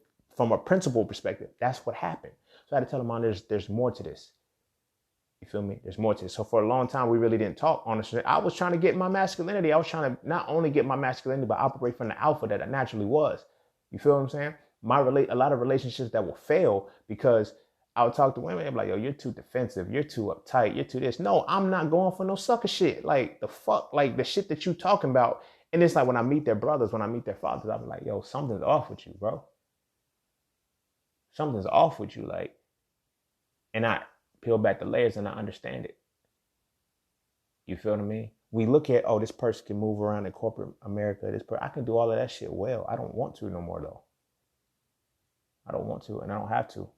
Speaker 1: That's what happened. So I had to tell him, there's more to this. You feel me? There's more to this. So for a long time, we really didn't talk, honestly. I was trying to get my masculinity. I was trying to not only get my masculinity, but operate from the alpha that I naturally was. You feel what I'm saying? A lot of relationships that will fail because I would talk to women and be like, yo, you're too defensive. You're too uptight. You're too this. No, I'm not going for no sucker shit. Like the fuck, like the shit that you talking about. And it's like when I meet their brothers, when I meet their fathers, I'm like, yo, something's off with you, bro. Something's off with you. Like, and I peel back the layers and I understand it. You feel what I mean? We look at, oh, this person can move around in corporate America. I can do all of that shit well. I don't want to no more, though. I don't want to, and I don't have to.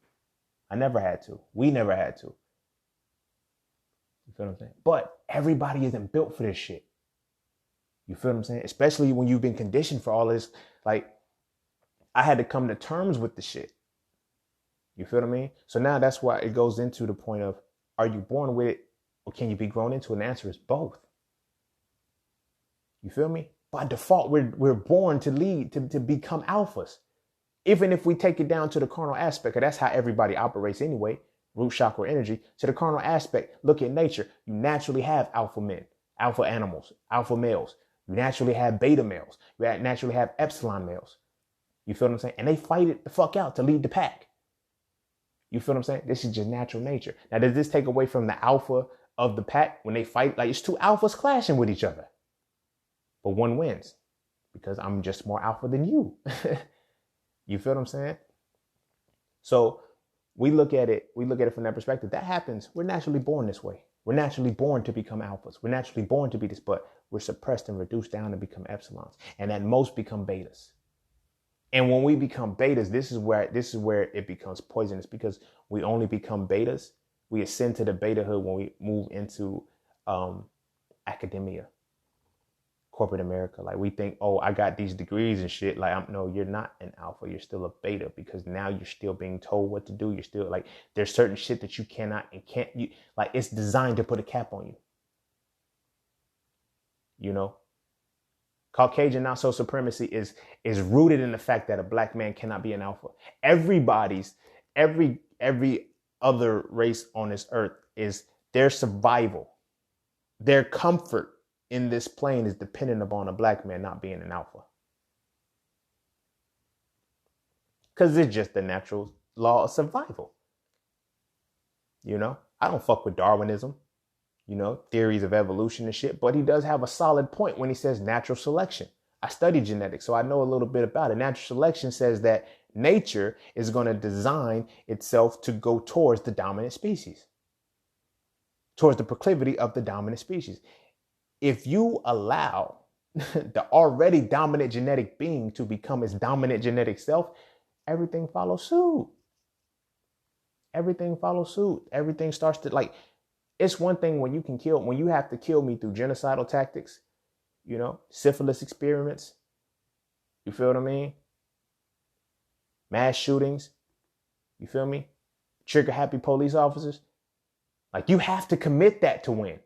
Speaker 1: I never had to. We never had to. You feel what I'm saying? But everybody isn't built for this shit. You feel what I'm saying? Especially when you've been conditioned for all this. Like, I had to come to terms with the shit. You feel what I mean? So now that's why it goes into the point of, are you born with it or can you be grown into it? And the answer is both. You feel me? By default, we're born to lead, to become alphas. Even if we take it down to the carnal aspect, and that's how everybody operates anyway, root chakra energy, to the carnal aspect, look at nature. You naturally have alpha men, alpha animals, alpha males. You naturally have beta males. You naturally have epsilon males. You feel what I'm saying? And they fight it the fuck out to lead the pack. You feel what I'm saying? This is just natural nature. Now, does this take away from the alpha of the pack when they fight? Like, it's two alphas clashing with each other. But one wins because I'm just more alpha than you. You feel what I'm saying? So we look at it from that perspective. That happens. We're naturally born this way. We're naturally born to become alphas. We're naturally born to be this, but we're suppressed and reduced down to become epsilons. And at most become betas. And when we become betas, this is where it becomes poisonous because we only become betas. We ascend to the betahood when we move into academia, corporate America. Like we think, oh, I got these degrees and shit. Like, no, you're not an alpha. You're still a beta because now you're still being told what to do. You're still like, there's certain shit that you cannot and can't. Like it's designed to put a cap on you. You know? Caucasian not-so supremacy is rooted in the fact that a black man cannot be an alpha. Every other race on this earth is their survival, their comfort in this plane is dependent upon a black man not being an alpha. because it's just the natural law of survival. I don't fuck with Darwinism, theories of evolution and shit, but he does have a solid point when he says natural selection. I studied genetics, so I know a little bit about it. Natural selection says that nature is going to design itself to go towards the dominant species, towards the proclivity of the dominant species. If you allow the already dominant genetic being to become its dominant genetic self, everything follows suit. Everything follows suit. Everything starts to it's one thing when you have to kill me through genocidal tactics, syphilis experiments. You feel what I mean? Mass shootings. You feel me? Trigger happy police officers. You have to commit that to win.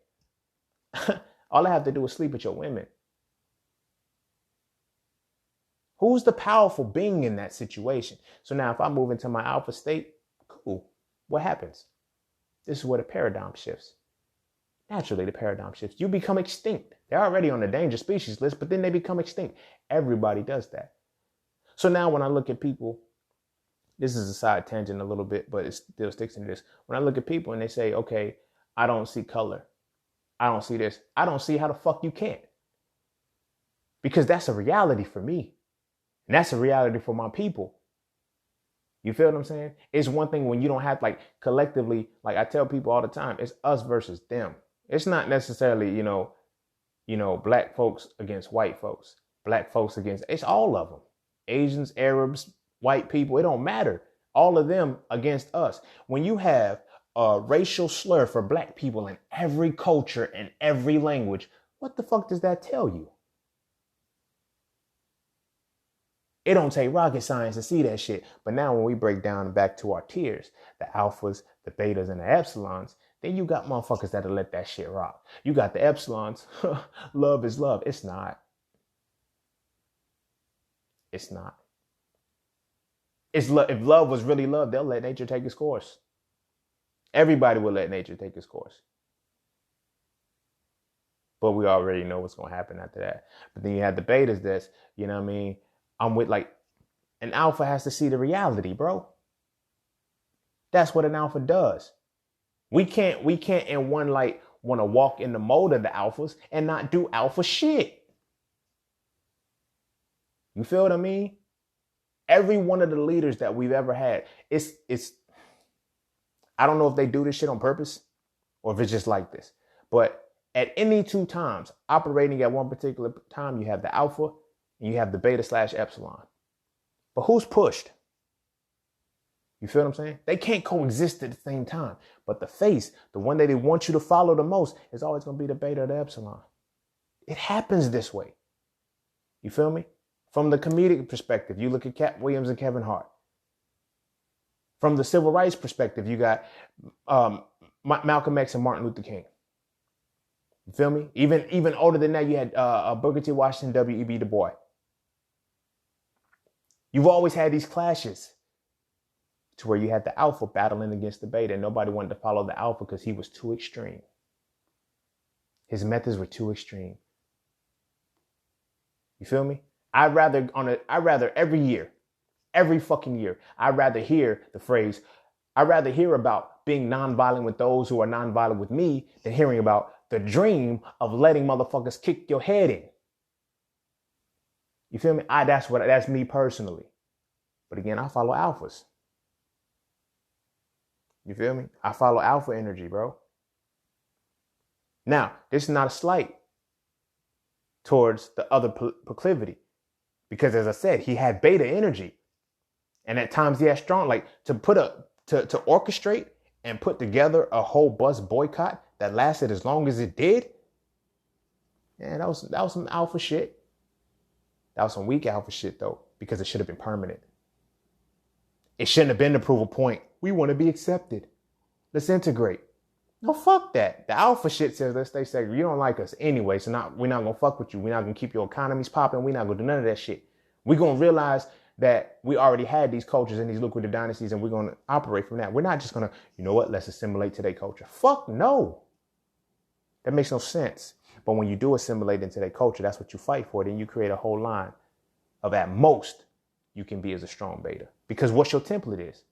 Speaker 1: All I have to do is sleep with your women. Who's the powerful being in that situation? So now if I move into my alpha state, cool. What happens? This is where the paradigm shifts. Naturally, the paradigm shifts. You become extinct. They're already on the dangerous species list, but then they become extinct. Everybody does that. So now when I look at people, this is a side tangent a little bit, but it still sticks into this. When I look at people and they say, okay, I don't see color. I don't see this. I don't see how the fuck you can't. Because that's a reality for me. And that's a reality for my people. You feel what I'm saying? It's one thing when you don't have collectively, I tell people all the time, it's us versus them. It's not necessarily, black folks against white folks, black folks against, it's all of them. Asians, Arabs, white people, it don't matter. All of them against us. When you have a racial slur for black people in every culture and every language, what the fuck does that tell you? It don't take rocket science to see that shit. But now when we break down back to our tiers, the alphas, the betas, and the epsilons, then you got motherfuckers that'll let that shit rock. You got the epsilons. Love is love. It's not. It's not. If love was really love, they'll let nature take its course. Everybody will let nature take its course. But we already know what's going to happen after that. But then you have the betas that's, I'm with an alpha has to see the reality, bro. That's what an alpha does. We can't in one light want to walk in the mold of the alphas and not do alpha shit. You feel what I mean? Every one of the leaders that we've ever had, it's I don't know if they do this shit on purpose or if it's just like this. But at any two times operating at one particular time, you have the alpha and you have the beta/epsilon. But who's pushed? You feel what I'm saying? They can't coexist at the same time. But the face, the one that they want you to follow the most, is always going to be the beta or the epsilon. It happens this way. You feel me? From the comedic perspective, you look at Cat Williams and Kevin Hart. From the civil rights perspective, you got Malcolm X and Martin Luther King. You feel me? Even older than that, you had Booker T. Washington, W.E.B. Du Bois. You've always had these clashes to where you had the alpha battling against the beta. And nobody wanted to follow the alpha because he was too extreme. His methods were too extreme. You feel me? I'd rather every year, every fucking year, I'd rather hear the phrase, I'd rather hear about being nonviolent with those who are nonviolent with me than hearing about the dream of letting motherfuckers kick your head in. You feel me? That's me personally. But again, I follow alphas. You feel me? I follow alpha energy, bro. Now, this is not a slight towards the other proclivity. Because as I said, he had beta energy. And at times he had strong, to orchestrate and put together a whole bus boycott that lasted as long as it did. Yeah, that was some alpha shit. That was some weak alpha shit though, because it should have been permanent. It shouldn't have been to prove a point. We want to be accepted. Let's integrate. No, fuck that. The alpha shit says, let's stay segregated. You don't like us anyway, so we're not going to fuck with you. We're not going to keep your economies popping. We're not going to do none of that shit. We're going to realize that we already had these cultures and these lucrative dynasties, and we're going to operate from that. We're not just going to, let's assimilate to their culture. Fuck no. That makes no sense. But when you do assimilate into their culture, that's what you fight for. Then you create a whole line of at most you can be as a strong beta. Because what's your template is.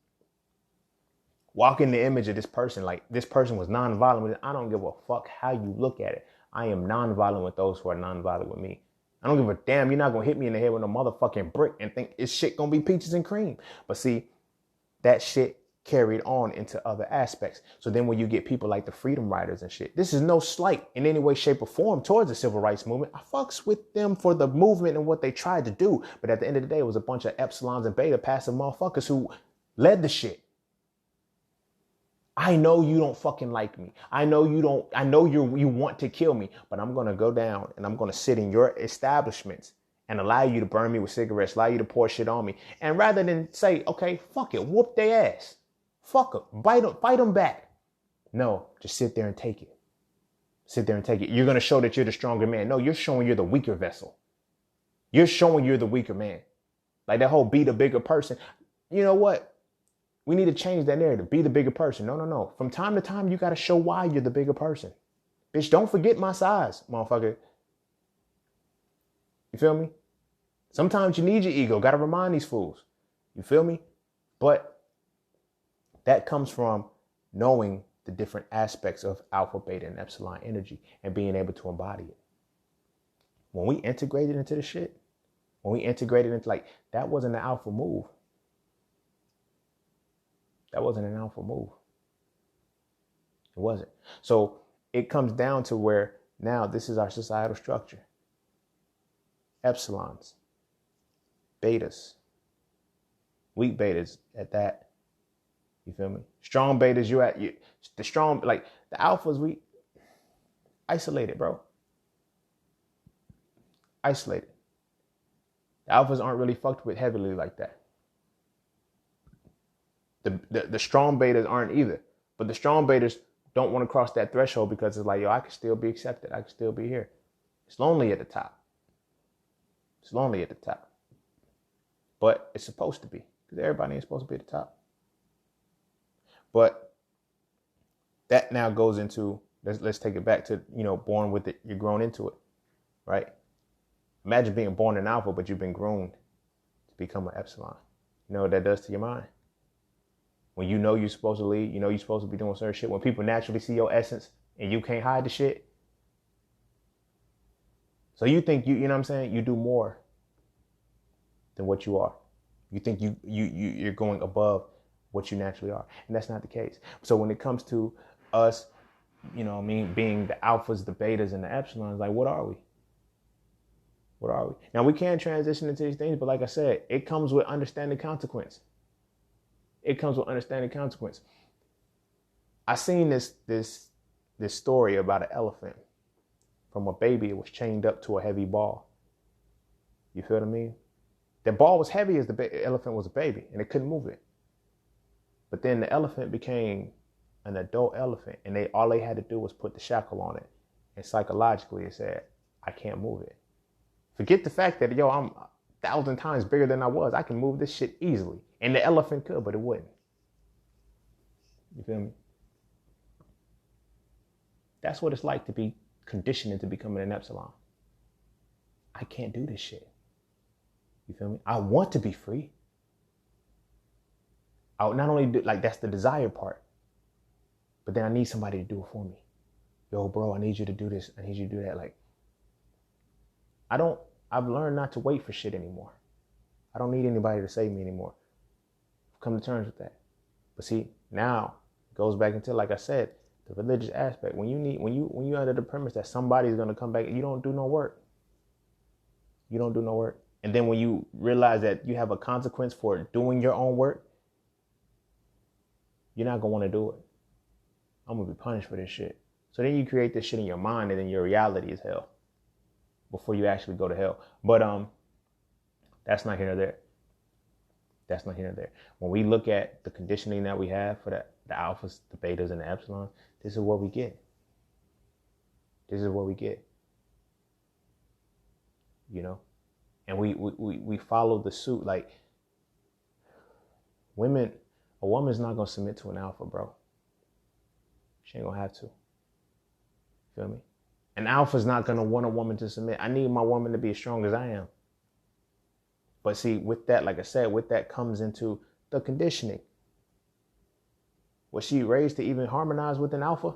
Speaker 1: Walk in the image of this person. Like, this person was nonviolent with it. I don't give a fuck how you look at it. I am nonviolent with those who are nonviolent with me. I don't give a damn. You're not going to hit me in the head with a motherfucking brick and think it's shit going to be peaches and cream. But see, that shit carried on into other aspects. So then when you get people like the freedom riders and shit, this is no slight in any way, shape, or form towards the civil rights movement. I fucks with them for the movement and what they tried to do. But at the end of the day, it was a bunch of Epsilons and beta passive motherfuckers who led the shit. I know you don't fucking like me. I know you don't. I know you want to kill me, but I'm going to go down and I'm going to sit in your establishments and allow you to burn me with cigarettes, allow you to pour shit on me. And rather than say, okay, fuck it, whoop their ass. Fuck them, fight them back. No, just sit there and take it. Sit there and take it. You're going to show that you're the stronger man. No, you're showing you're the weaker vessel. You're showing you're the weaker man. Like that whole be the bigger person. You know what? We need to change that narrative. Be the bigger person. No. From time to time, you got to show why you're the bigger person. Bitch, don't forget my size, motherfucker. You feel me? Sometimes you need your ego. Got to remind these fools. You feel me? But that comes from knowing the different aspects of alpha, beta, and epsilon energy and being able to embody it. When we integrated into the shit, when we integrated into like, that wasn't an alpha move. That wasn't an alpha move. It wasn't. So it comes down to where now this is our societal structure. Epsilons, betas, weak betas at that. You feel me? Strong betas, the strong, like the alphas, we isolated, bro. Isolated. The alphas aren't really fucked with heavily like that. The strong betas aren't either. But the strong betas don't want to cross that threshold because it's like, yo, I can still be accepted. I can still be here. It's lonely at the top. It's lonely at the top. But it's supposed to be. Because everybody ain't supposed to be at the top. But that now goes into, let's take it back to, born with it. You're grown into it. Right? Imagine being born an alpha, but you've been groomed to become an epsilon. You know what that does to your mind? When you know you're supposed to lead, you're supposed to be doing certain shit. When people naturally see your essence and you can't hide the shit. So you think you know what I'm saying? You do more than what you are. You think you're going above what you naturally are. And that's not the case. So when it comes to us, being the alphas, the betas, and the epsilons, like, what are we? What are we? Now, we can transition into these things, but like I said, it comes with understanding consequence. It comes with understanding consequence. I seen this story about an elephant. From a baby, it was chained up to a heavy ball. You feel what I mean? The ball was heavy as the elephant was a baby, and it couldn't move it. But then the elephant became an adult elephant, and all they had to do was put the shackle on it. And psychologically, it said, I can't move it. Forget the fact that, I'm 1,000 times bigger than I was. I can move this shit easily. And the elephant could, but it wouldn't. You feel me? That's what it's like to be conditioned into becoming an epsilon. I can't do this shit. You feel me? I want to be free. I would not only do, that's the desire part, but then I need somebody to do it for me. Yo, bro, I need you to do this. I need you to do that. I've learned not to wait for shit anymore. I don't need anybody to save me anymore. I've come to terms with that. But see, now it goes back into, like I said, the religious aspect. When you under the premise that somebody's gonna come back, you don't do no work. You don't do no work. And then when you realize that you have a consequence for doing your own work, you're not gonna want to do it. I'm gonna be punished for this shit. So then you create this shit in your mind, and then your reality is hell before you actually go to hell. But that's not here nor there. That's not here nor there. When we look at the conditioning that we have for the alphas, the betas, and the epsilons, this is what we get. This is what we get. And we follow the suit. Like, a woman's not gonna submit to an alpha, bro. She ain't gonna have to. Feel me? An alpha's not gonna want a woman to submit. I need my woman to be as strong as I am. But see, with that, like I said, with that comes into the conditioning? Was she raised to even harmonize with an alpha?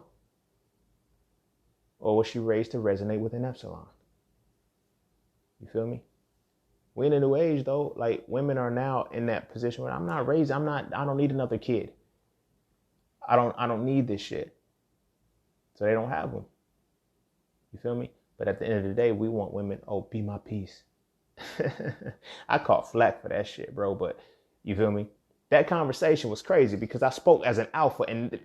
Speaker 1: Or was she raised to resonate with an epsilon? You feel me? We're in a new age though. Like women are now in that position where I don't need another kid. I don't need this shit. So they don't have them. You feel me? But at the end of the day, we want women, oh, be my peace. I caught flack for that shit, bro. But you feel me? That conversation was crazy because I spoke as an alpha, and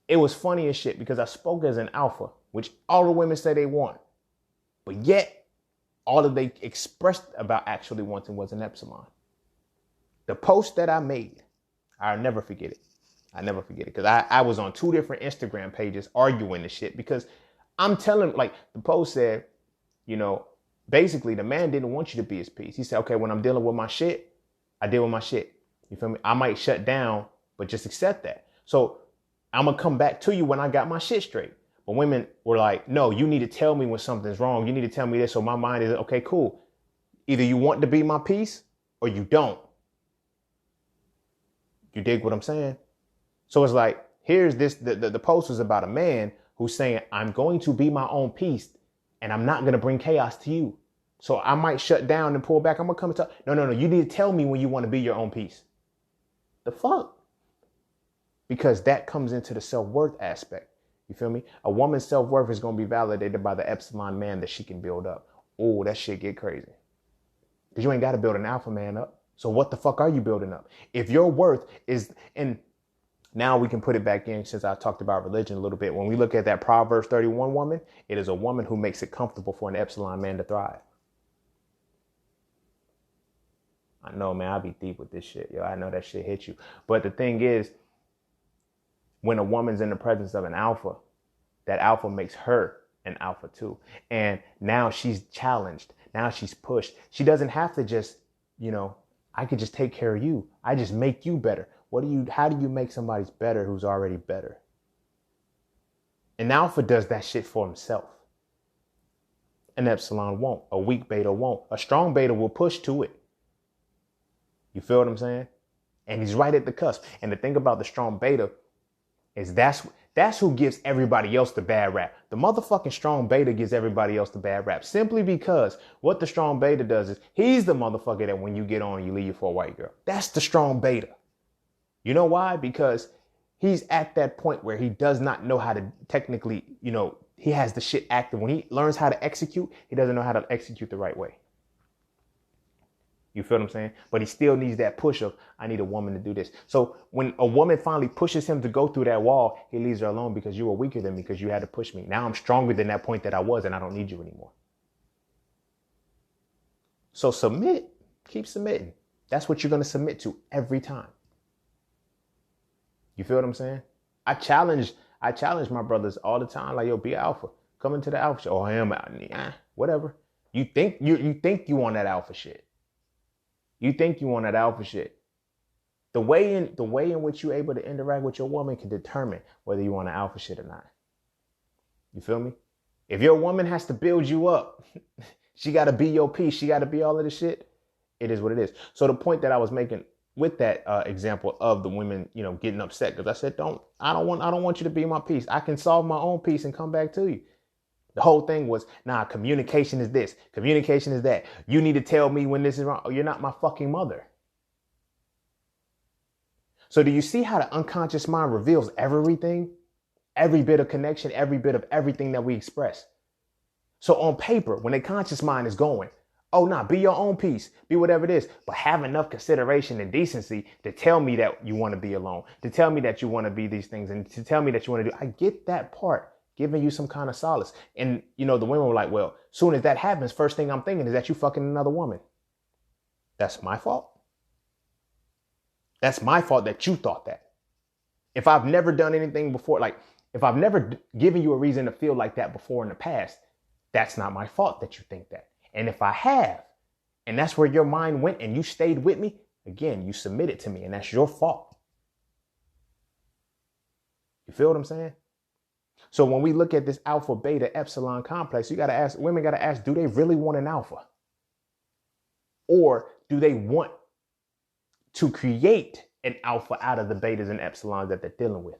Speaker 1: it was funny as shit because I spoke as an alpha, which all the women say they want. But yet, all that they expressed about actually wanting was an epsilon. The post that I made, I'll never forget it. I never forget it because I was on 2 different Instagram pages arguing this shit because I'm telling, like, the post said, you know, basically the man didn't want you to be his piece. He said, okay, when I'm dealing with my shit, I deal with my shit. You feel me? I might shut down, but just accept that. So I'm going to come back to you when I got my shit straight. But women were like, no, you need to tell me when something's wrong. You need to tell me this. So my mind is, okay, cool. Either you want to be my piece or you don't. You dig what I'm saying? So it's like, here's this, the post was about a man who's saying, I'm going to be my own piece and I'm not going to bring chaos to you. So I might shut down and pull back. I'm going to come and tell, no. You need to tell me when you want to be your own piece. The fuck? Because that comes into the self-worth aspect. You feel me? A woman's self-worth is going to be validated by the epsilon man that she can build up. Oh, that shit get crazy. Because you ain't got to build an alpha man up. So what the fuck are you building up? If your worth is, and now we can put it back in since I talked about religion a little bit. When we look at that Proverbs 31 woman, it is a woman who makes it comfortable for an epsilon man to thrive. I know, man, I'll be deep with this shit. Yo, I know that shit hit you. But the thing is, when a woman's in the presence of an alpha, that alpha makes her an alpha too. And now she's challenged. Now she's pushed. She doesn't have to just, I could just take care of you. I just make you better. How do you make somebody better who's already better? An alpha does that shit for himself. An epsilon won't. A weak beta won't. A strong beta will push to it. You feel what I'm saying? And he's right at the cusp. And the thing about the strong beta is that's who gives everybody else the bad rap. The motherfucking strong beta gives everybody else the bad rap simply because what the strong beta does is he's the motherfucker that when you get on, you leave you for a white girl. That's the strong beta. You know why? Because he's at that point where he does not know how to technically, he has the shit active. When he learns how to execute, he doesn't know how to execute the right way. You feel what I'm saying? But he still needs that push of, I need a woman to do this. So when a woman finally pushes him to go through that wall, he leaves her alone because you were weaker than me because you had to push me. Now I'm stronger than that point that I was and I don't need you anymore. So submit. Keep submitting. That's what you're going to submit to every time. You feel what I'm saying? I challenge my brothers all the time. Like, yo, be alpha. Come into the alpha shit. Oh, I am out. Whatever. You think you want that alpha shit. You think you want that alpha shit. The way in which you're able to interact with your woman can determine whether you want an alpha shit or not. You feel me? If your woman has to build you up, she got to be your piece. She got to be all of the shit. It is what it is. So the point that I was making with that example of the women, getting upset because I said, I don't want you to be my piece. I can solve my own piece and come back to you. The whole thing was, communication is this. Communication is that. You need to tell me when this is wrong. Oh, you're not my fucking mother. So do you see how the unconscious mind reveals everything? Every bit of connection, every bit of everything that we express. So on paper, when the conscious mind is going, be your own piece, be whatever it is, but have enough consideration and decency to tell me that you want to be alone, to tell me that you want to be these things, and to tell me that you want to do. I get that part. Giving you some kind of solace. And, the women were like, well, soon as that happens, first thing I'm thinking is that you fucking another woman. That's my fault. That's my fault that you thought that. If I've never done anything before, like if I've never given you a reason to feel like that before in the past, that's not my fault that you think that. And if I have, and that's where your mind went and you stayed with me, again, you submitted to me and that's your fault. You feel what I'm saying? So when we look at this alpha, beta, epsilon complex, women got to ask, do they really want an alpha? Or do they want to create an alpha out of the betas and epsilons that they're dealing with.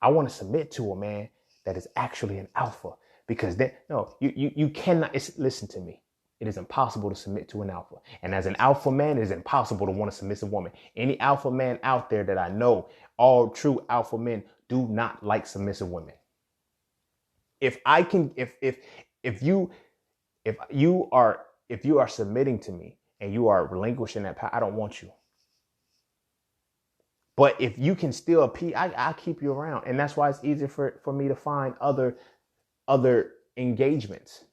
Speaker 1: I want to submit to a man that is actually an alpha, because then, no, you cannot, listen to me. It is impossible to submit to an alpha. And as an alpha man, it is impossible to want a submissive woman. Any alpha man out there that I know, all true alpha men do not like submissive women. If you are submitting to me and you are relinquishing that power, I don't want you. But if you can still appeal, I'll keep you around. And that's why it's easier for me to find other engagements.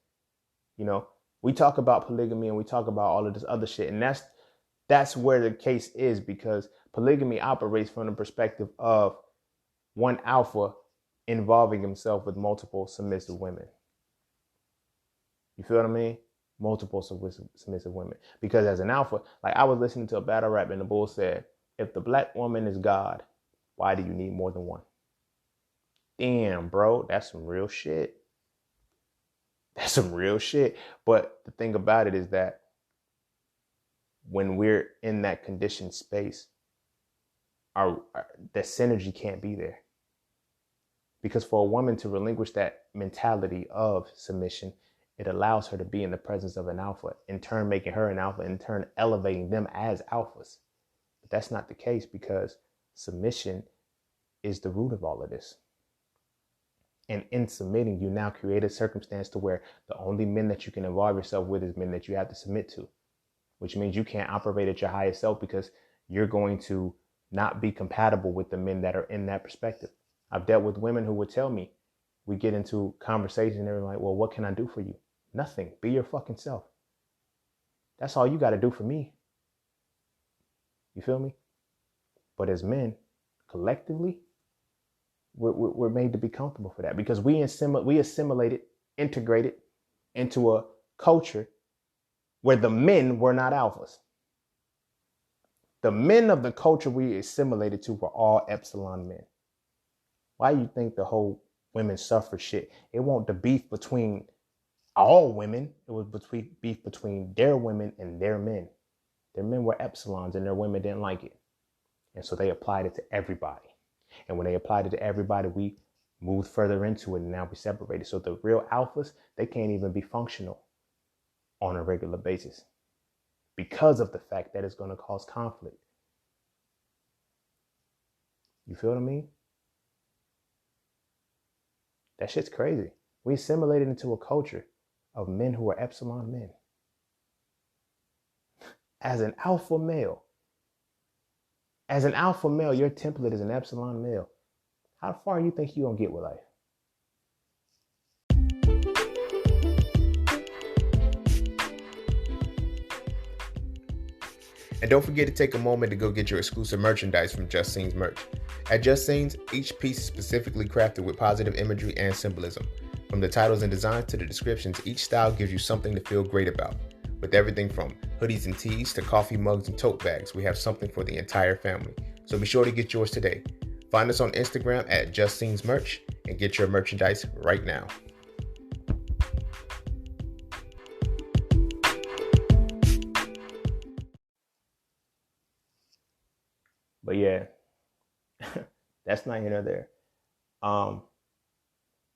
Speaker 1: You know, we talk about polygamy and we talk about all of this other shit. And that's where the case is, because polygamy operates from the perspective of one alpha involving himself with multiple submissive women. You feel what I mean? Multiple submissive women. Because as an alpha, like I was listening to a battle rap and the bull said, if the black woman is God, why do you need more than one? Damn, bro, that's some real shit. That's some real shit. But the thing about it is that when we're in that conditioned space, the synergy can't be there. Because for a woman to relinquish that mentality of submission, it allows her to be in the presence of an alpha, in turn making her an alpha, in turn elevating them as alphas. But that's not the case, because submission is the root of all of this. And in submitting, you now create a circumstance to where the only men that you can involve yourself with is men that you have to submit to, which means you can't operate at your highest self, because you're going to not be compatible with the men that are in that perspective. I've dealt with women who would tell me, we get into conversation and they're like, well, what can I do for you? Nothing. Be your fucking self. That's all you got to do for me. You feel me? But as men, collectively, we're made to be comfortable for that, because we assimilated, integrated into a culture where the men were not alphas. The men of the culture we assimilated to were all epsilon men. Why do you think the whole women's suffrage shit? It wasn't the beef between all women. It was beef between their women and their men. Their men were epsilons and their women didn't like it. And so they applied it to everybody. And when they applied it to everybody, we moved further into it, and now we separated. So the real alphas, they can't even be functional on a regular basis because of the fact that it's going to cause conflict. You feel what I mean? That shit's crazy. We assimilated into a culture of men who are epsilon men. As an alpha male, your template is an epsilon male. How far you think you're going to get with life? And don't forget to take a moment to go get your exclusive merchandise from Just Scenes merch. At Just Scenes, each piece is specifically crafted with positive imagery and symbolism. From the titles and designs to the descriptions, each style gives you something to feel great about. With everything from hoodies and tees to coffee mugs and tote bags, we have something for the entire family. So be sure to get yours today. Find us on Instagram at Just Scenes merch and get your merchandise right now. But yeah, that's not here nor there.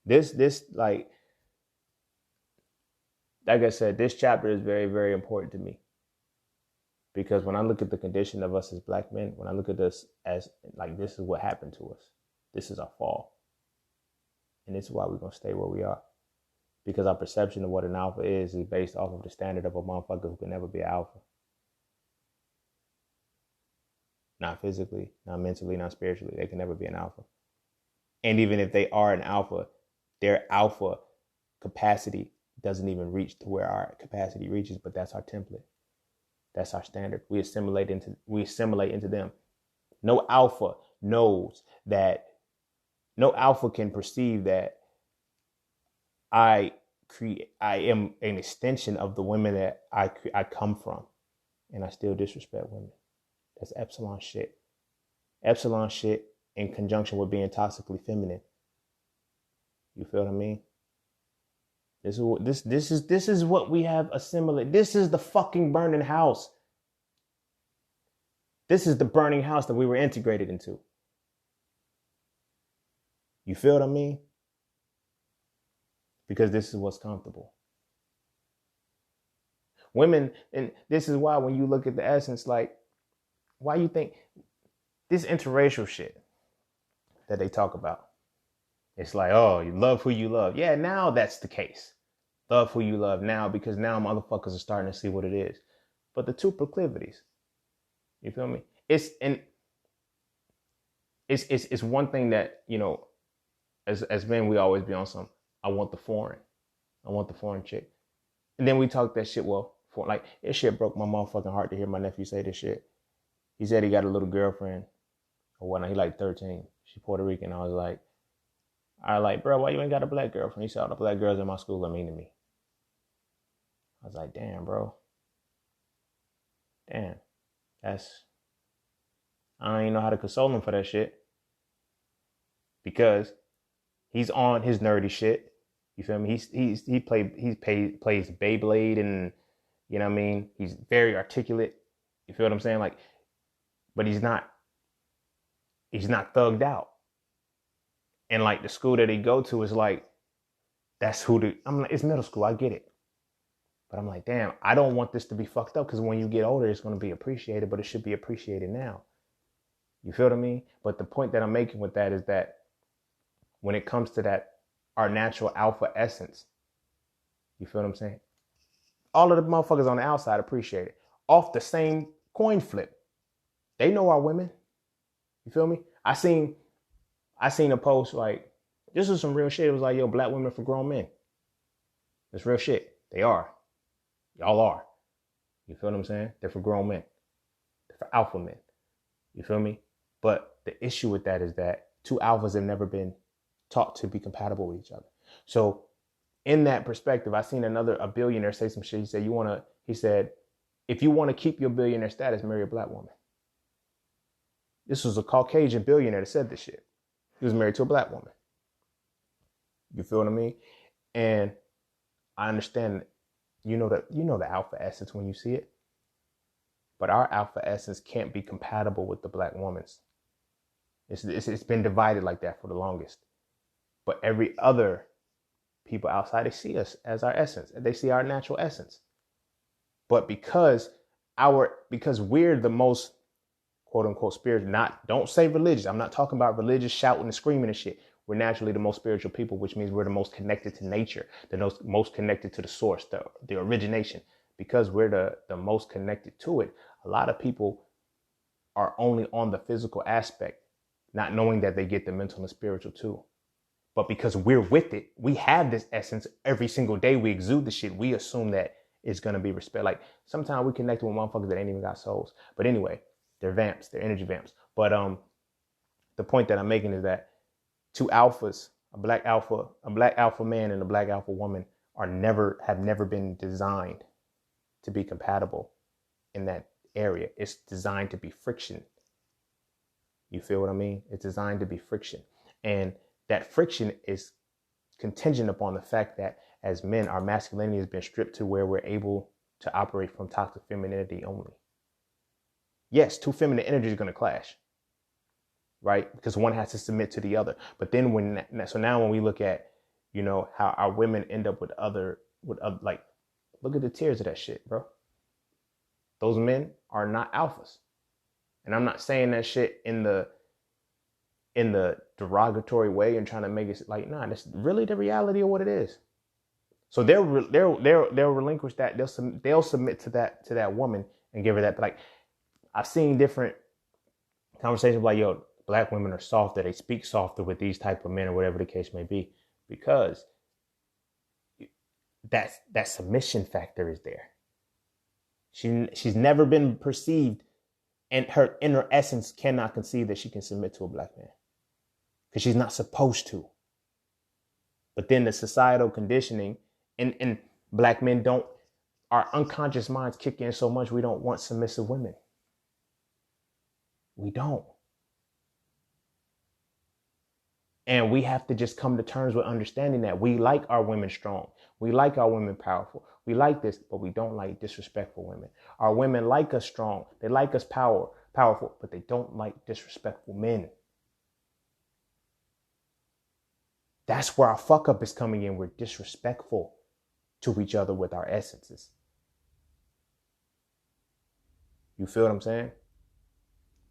Speaker 1: This like I said, this chapter is very, very important to me, because when I look at the condition of us as black men, when I look at this as like, this is what happened to us. This is our fall. And this is why we're going to stay where we are, because our perception of what an alpha is based off of the standard of a motherfucker who can never be an alpha. Not physically, not mentally, not spiritually. They can never be an alpha. And even if they are an alpha, their alpha capacity doesn't even reach to where our capacity reaches, but that's our template. That's our standard. We assimilate into them. No alpha knows that, no alpha can perceive that I am an extension of the women that I come from, and I still disrespect women. That's epsilon shit. Epsilon shit in conjunction with being toxically feminine. You feel what I mean? This is what we have assimilated. This is the fucking burning house. This is the burning house that we were integrated into. You feel what I mean? Because this is what's comfortable. Women, and this is why when you look at the essence, like, why you think this interracial shit that they talk about, it's like, oh, you love who you love. Yeah, now that's the case. Love who you love now, because now motherfuckers are starting to see what it is. But the two proclivities, you feel me? It's one thing that, you know, as men, we always be on some, I want the foreign chick. And then we talk that shit, well, for like, it shit broke my motherfucking heart to hear my nephew say this shit. He said he got a little girlfriend or whatnot. He like 13. She Puerto Rican. I was like, bro, why you ain't got a black girlfriend? He said, all the black girls in my school are mean to me. I was like, damn, bro. Damn. I don't even know how to console him for that shit. Because he's on his nerdy shit. You feel me? He plays Beyblade, and you know what I mean? He's very articulate. You feel what I'm saying? Like, but he's not thugged out. And like the school that he go to is like, that's I'm like, it's middle school, I get it. But I'm like, damn, I don't want this to be fucked up, because when you get older, it's going to be appreciated, but it should be appreciated now. You feel what I mean? But the point that I'm making with that is that when it comes to that, our natural alpha essence, you feel what I'm saying? All of the motherfuckers on the outside appreciate it. Off the same coin flip, they know our women. You feel me? I seen a post like, this is some real shit. It was like, yo, black women for grown men. It's real shit. They are. Y'all are. You feel what I'm saying? They're for grown men. They're for alpha men. You feel me? But the issue with that is that two alphas have never been taught to be compatible with each other. So in that perspective, I seen a billionaire say some shit. He said, if you want to keep your billionaire status, marry a black woman. This was a Caucasian billionaire that said this shit. He was married to a black woman. You feel what I mean? And I understand, you know the alpha essence when you see it. But our alpha essence can't be compatible with the black woman's. It's been divided like that for the longest. But every other people outside, they see us as our essence. They see our natural essence. But because we're the most, quote unquote, spiritual, don't say religious. I'm not talking about religious shouting and screaming and shit. We're naturally the most spiritual people, which means we're the most connected to nature, the most connected to the source, the origination. Because we're the most connected to it, a lot of people are only on the physical aspect, not knowing that they get the mental and spiritual too. But because we're with it, we have this essence every single day. We exude the shit. We assume that it's going to be respect. Like sometimes we connect with motherfuckers that ain't even got souls. But anyway, they're vamps. They're energy vamps. But the point that I'm making is that two alphas, a black alpha man and a black alpha woman have never been designed to be compatible in that area. It's designed to be friction. You feel what I mean? It's designed to be friction. And that friction is contingent upon the fact that as men, our masculinity has been stripped to where we're able to operate from toxic femininity only. Yes, two feminine energies are going to clash, right? Because one has to submit to the other. But then now when we look at, you know, how our women end up with other, like, look at the tears of that shit, bro. Those men are not alphas. And I'm not saying that shit in the derogatory way and trying to make it like, nah, that's really the reality of what it is. So they'll relinquish that. They'll submit to that woman and give her that. But like, I've seen different conversations like, yo, black women are softer. They speak softer with these type of men or whatever the case may be, because that submission factor is there. She's never been perceived, and her inner essence cannot conceive that she can submit to a black man, because she's not supposed to. But then the societal conditioning and black men our unconscious minds kick in so much, we don't want submissive women. We don't. And we have to just come to terms with understanding that we like our women strong. We like our women powerful. We like this, but we don't like disrespectful women. Our women like us strong. They like us powerful, but they don't like disrespectful men. That's where our fuck up is coming in. We're disrespectful to each other with our essences. You feel what I'm saying?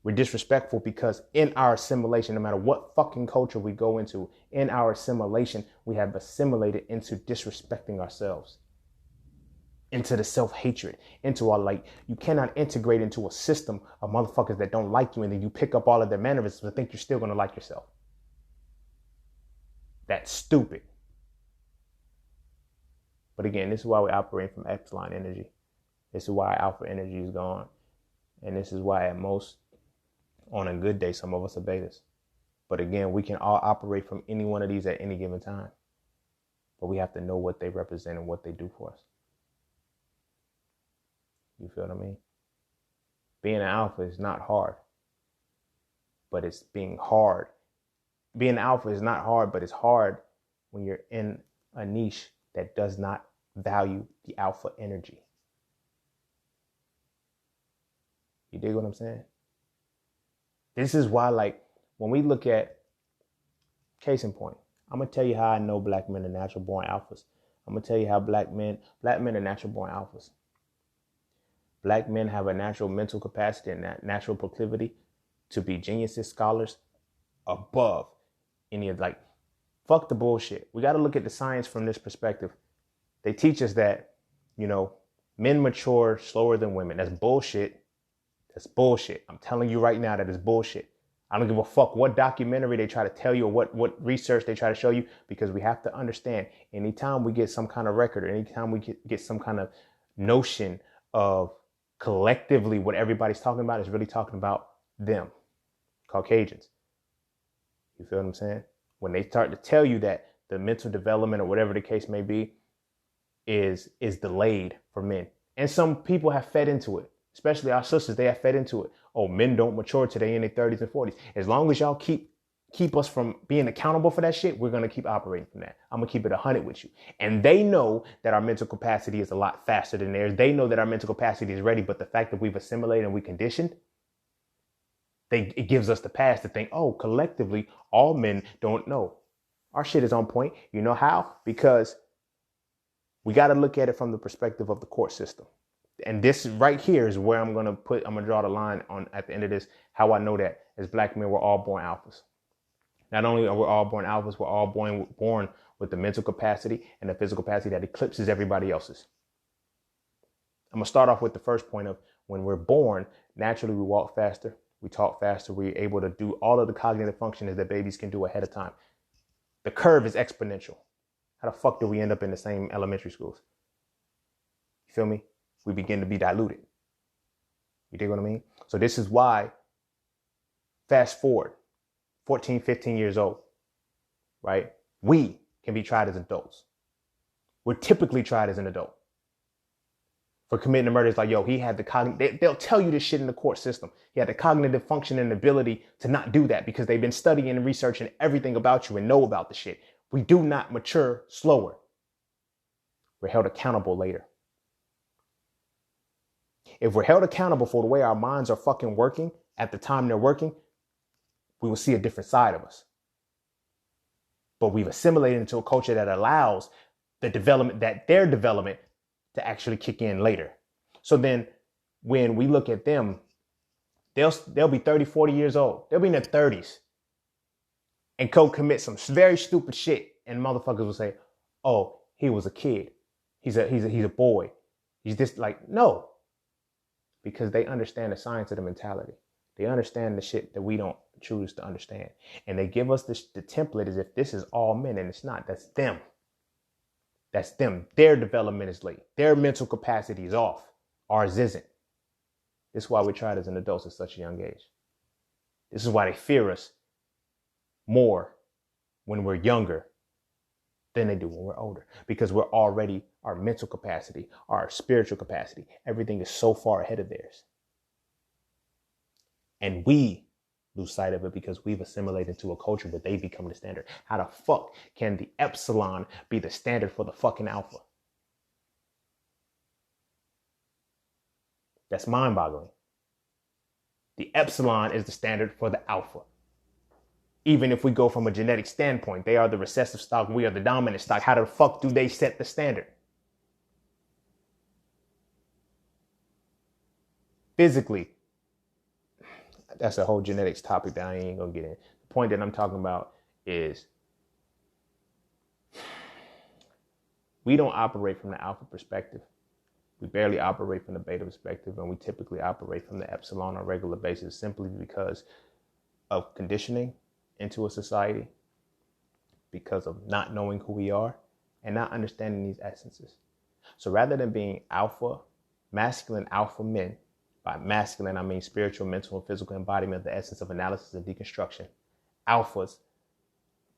Speaker 1: We're disrespectful because in our assimilation, no matter what fucking culture we go into, in our assimilation, we have assimilated into disrespecting ourselves, into the self-hatred, into our, like, you cannot integrate into a system of motherfuckers that don't like you and then you pick up all of their mannerisms and think you're still going to like yourself. That's stupid. But again, this is why we operate from Epsilon energy. This is why alpha energy is gone. And this is why at most, on a good day, some of us are betas. But again, we can all operate from any one of these at any given time. But we have to know what they represent and what they do for us. You feel what I mean? Being an alpha is not hard. But it's being hard. Being an alpha is not hard, but it's hard when you're in a niche that does not value the alpha energy. You dig what I'm saying? This is why, like, when we look at case in point, I'm going to tell you how I know black men are natural born alphas. I'm going to tell you how black men are natural born alphas. Black men have a natural mental capacity and that natural proclivity to be geniuses, scholars, above any of, like, fuck the bullshit. We got to look at the science from this perspective. They teach us that, you know, men mature slower than women. That's bullshit. That's bullshit. I'm telling you right now that is bullshit. I don't give a fuck what documentary they try to tell you or what research they try to show you, because we have to understand, anytime we get some kind of record or anytime we get some kind of notion of collectively what everybody's talking about is really talking about them, Caucasians. You feel what I'm saying? When they start to tell you that the mental development or whatever the case may be is delayed for men. And some people have fed into it. Especially our sisters, they have fed into it. Oh, men don't mature today in their 30s and 40s. As long as y'all keep us from being accountable for that shit, we're going to keep operating from that. I'm going to keep it 100 with you. And they know that our mental capacity is a lot faster than theirs. They know that our mental capacity is ready. But the fact that we've assimilated and we conditioned, it gives us the pass to think, oh, collectively, all men don't know. Our shit is on point. You know how? Because we got to look at it from the perspective of the court system. And this right here is where I'm going to draw the line on at the end of this, how I know that as black men, we're all born alphas. Not only are we all born alphas, we're all born with the mental capacity and the physical capacity that eclipses everybody else's. I'm going to start off with the first point of when we're born, naturally we walk faster, we talk faster, we're able to do all of the cognitive functions that babies can do ahead of time. The curve is exponential. How the fuck do we end up in the same elementary schools? You feel me? We begin to be diluted. You dig what I mean? So this is why, fast forward, 14, 15 years old, right? We can be tried as adults. We're typically tried as an adult for committing a murder. It's like, yo, he had the cognitive, they'll tell you this shit in the court system. He had the cognitive function and ability to not do that because they've been studying and researching everything about you and know about the shit. We do not mature slower. We're held accountable later. If we're held accountable for the way our minds are fucking working at the time they're working, we will see a different side of us. But we've assimilated into a culture that allows the development, that their development, to actually kick in later. So then when we look at them, they'll be 30, 40 years old. They'll be in their 30s and commit some very stupid shit. And motherfuckers will say, oh, he was a kid. He's a boy. He's just like, no. Because they understand the science of the mentality. They understand the shit that we don't choose to understand. And they give us the template as if this is all men, and it's not. That's them. That's them. Their development is late. Their mental capacity is off. Ours isn't. This is why we're tried as an adult at such a young age. This is why they fear us more when we're younger than they do when we're older, because we're already, our mental capacity, our spiritual capacity, everything is so far ahead of theirs. And we lose sight of it because we've assimilated into a culture where they become the standard. How the fuck can the Epsilon be the standard for the fucking alpha? That's mind-boggling. The epsilon is the standard for the alpha. Even if we go from a genetic standpoint, they are the recessive stock, we are the dominant stock. How the fuck do they set the standard? Physically, that's a whole genetics topic that I ain't gonna get in. The point that I'm talking about is we don't operate from the alpha perspective. We barely operate from the beta perspective, and we typically operate from the epsilon on a regular basis simply because of conditioning into a society, because of not knowing who we are and not understanding these essences. So rather than being alpha, masculine alpha men, by masculine I mean spiritual, mental, and physical embodiment of the essence of analysis and deconstruction, alphas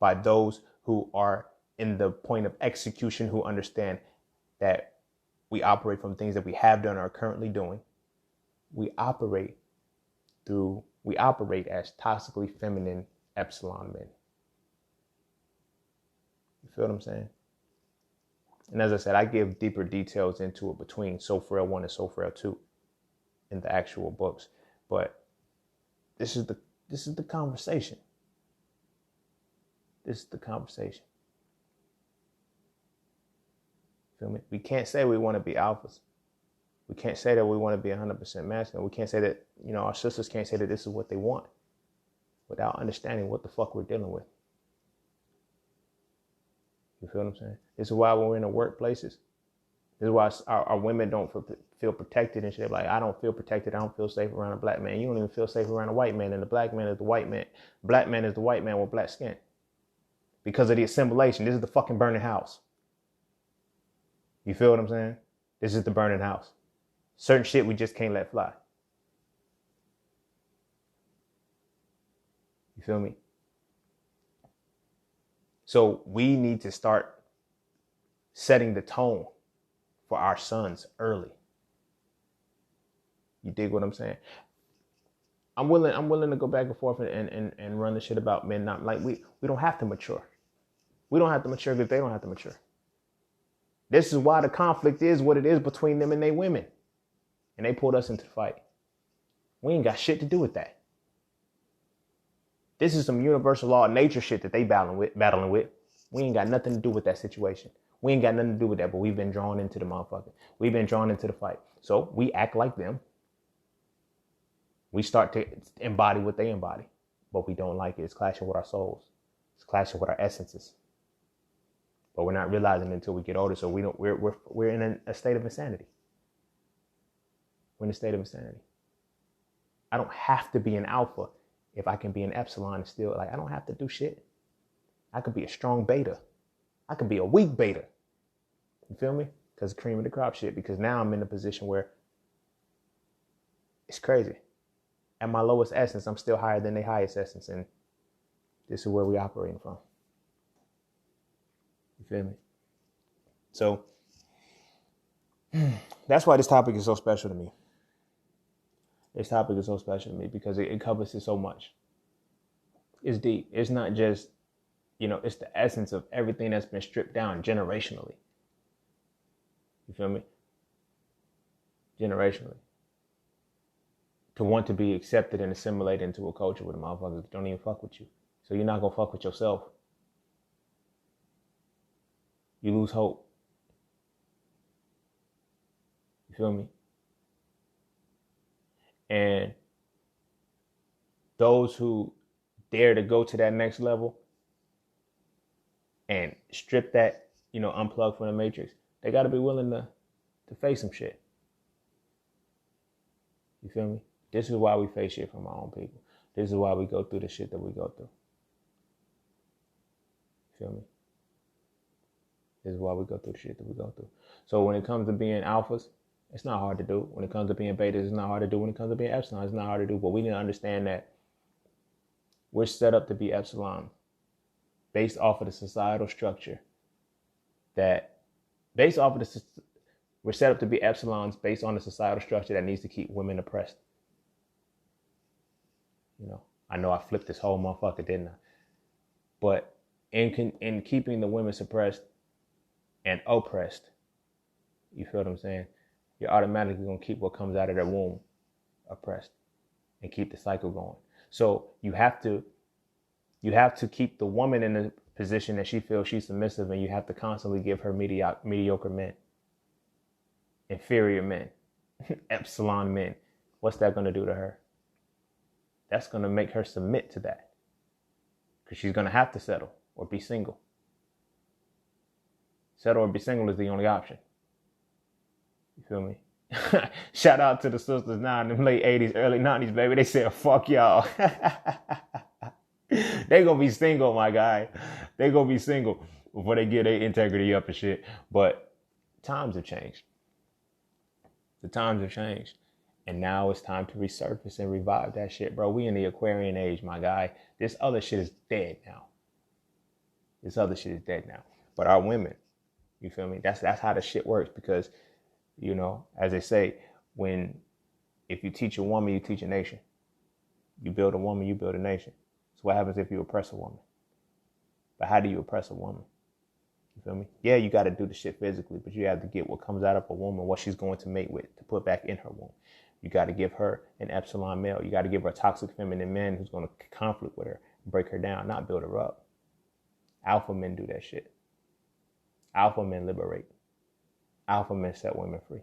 Speaker 1: by those who are in the point of execution, who understand that we operate from things that we have done or are currently doing. We operate as toxically feminine epsilon men. You feel what I'm saying? And as I said, I give deeper details into it between So Frail 1 and So Frail 2 in the actual books. But this is the conversation. This is the conversation. Feel me? We can't say we want to be alphas. We can't say that we want to be 100% masculine. We can't say that, our sisters can't say that this is what they want without understanding what the fuck we're dealing with. You feel what I'm saying? This is why when we're in the workplaces, this is why our women don't feel protected and shit. Like, I don't feel protected. I don't feel safe around a black man. You don't even feel safe around a white man. And the black man is the white man. Black man is the white man with black skin. Because of the assimilation. This is the fucking burning house. You feel what I'm saying? This is the burning house. Certain shit we just can't let fly. You feel me? So we need to start setting the tone for our sons early. You dig what I'm saying? I'm willing to go back and forth and run the shit about men not like we don't have to mature. We don't have to mature if they don't have to mature. This is why the conflict is what it is between them and they women. And they pulled us into the fight. We ain't got shit to do with that. This is some universal law of nature shit that they battling with. We ain't got nothing to do with that situation. We ain't got nothing to do with that, but we've been drawn into the motherfucker. We've been drawn into the fight. So we act like them. We start to embody what they embody, but we don't like it. It's clashing with our souls. It's clashing with our essences. But we're not realizing it until we get older. So we're in a state of insanity. We're in a state of insanity. I don't have to be an alpha if I can be an epsilon and still, like, I don't have to do shit. I could be a strong beta. I could be a weak beta. You feel me? Because cream of the crop shit. Because now I'm in a position where it's crazy. At my lowest essence, I'm still higher than their highest essence. And this is where we're operating from. You feel me? So that's why this topic is so special to me. This topic is so special to me because it covers so much. It's deep. It's not just, it's the essence of everything that's been stripped down generationally. You feel me? Generationally. To want to be accepted and assimilated into a culture where the motherfuckers don't even fuck with you. So you're not going to fuck with yourself. You lose hope. You feel me? And those who dare to go to that next level and strip that, unplug from the matrix, they got to be willing to face some shit. You feel me? This is why we face shit from our own people. This is why we go through the shit that we go through. You feel me? This is why we go through the shit that we go through. So when it comes to being alphas, it's not hard to do. When it comes to being betas, it's not hard to do. When it comes to being epsilon, it's not hard to do. But we need to understand that we're set up to be epsilon based off of the societal structure we're set up to be epsilons based on the societal structure that needs to keep women oppressed. I know I flipped this whole motherfucker, didn't I? But in keeping the women suppressed and oppressed, you feel what I'm saying? You're automatically going to keep what comes out of their womb oppressed. and keep the cycle going. So you have to keep the woman in the position that she feels she's submissive, and you have to constantly give her mediocre men, inferior men, epsilon men. What's that going to do to her? That's going to make her submit to that, because she's going to have to settle or be single. Settle or be single is the only option. You feel me? Shout out to the sisters now in the late 80s, early 90s, baby. They said, fuck y'all. They gonna be single, my guy. They gonna be single before they get their integrity up and shit. But times have changed. The times have changed. And now it's time to resurface and revive that shit, bro. We in the Aquarian age, my guy. This other shit is dead now. But our women, you feel me? That's how the shit works, because, you know, as they say, if you teach a woman, you teach a nation. You build a woman, you build a nation. So what happens if you oppress a woman? But how do you oppress a woman? You feel me? Yeah, you got to do the shit physically, but you have to get what comes out of a woman, what she's going to mate with, to put back in her womb. You got to give her an epsilon male. You got to give her a toxic feminine man who's going to conflict with her, break her down, not build her up. Alpha men do that shit. Alpha men liberate. Alpha men set women free.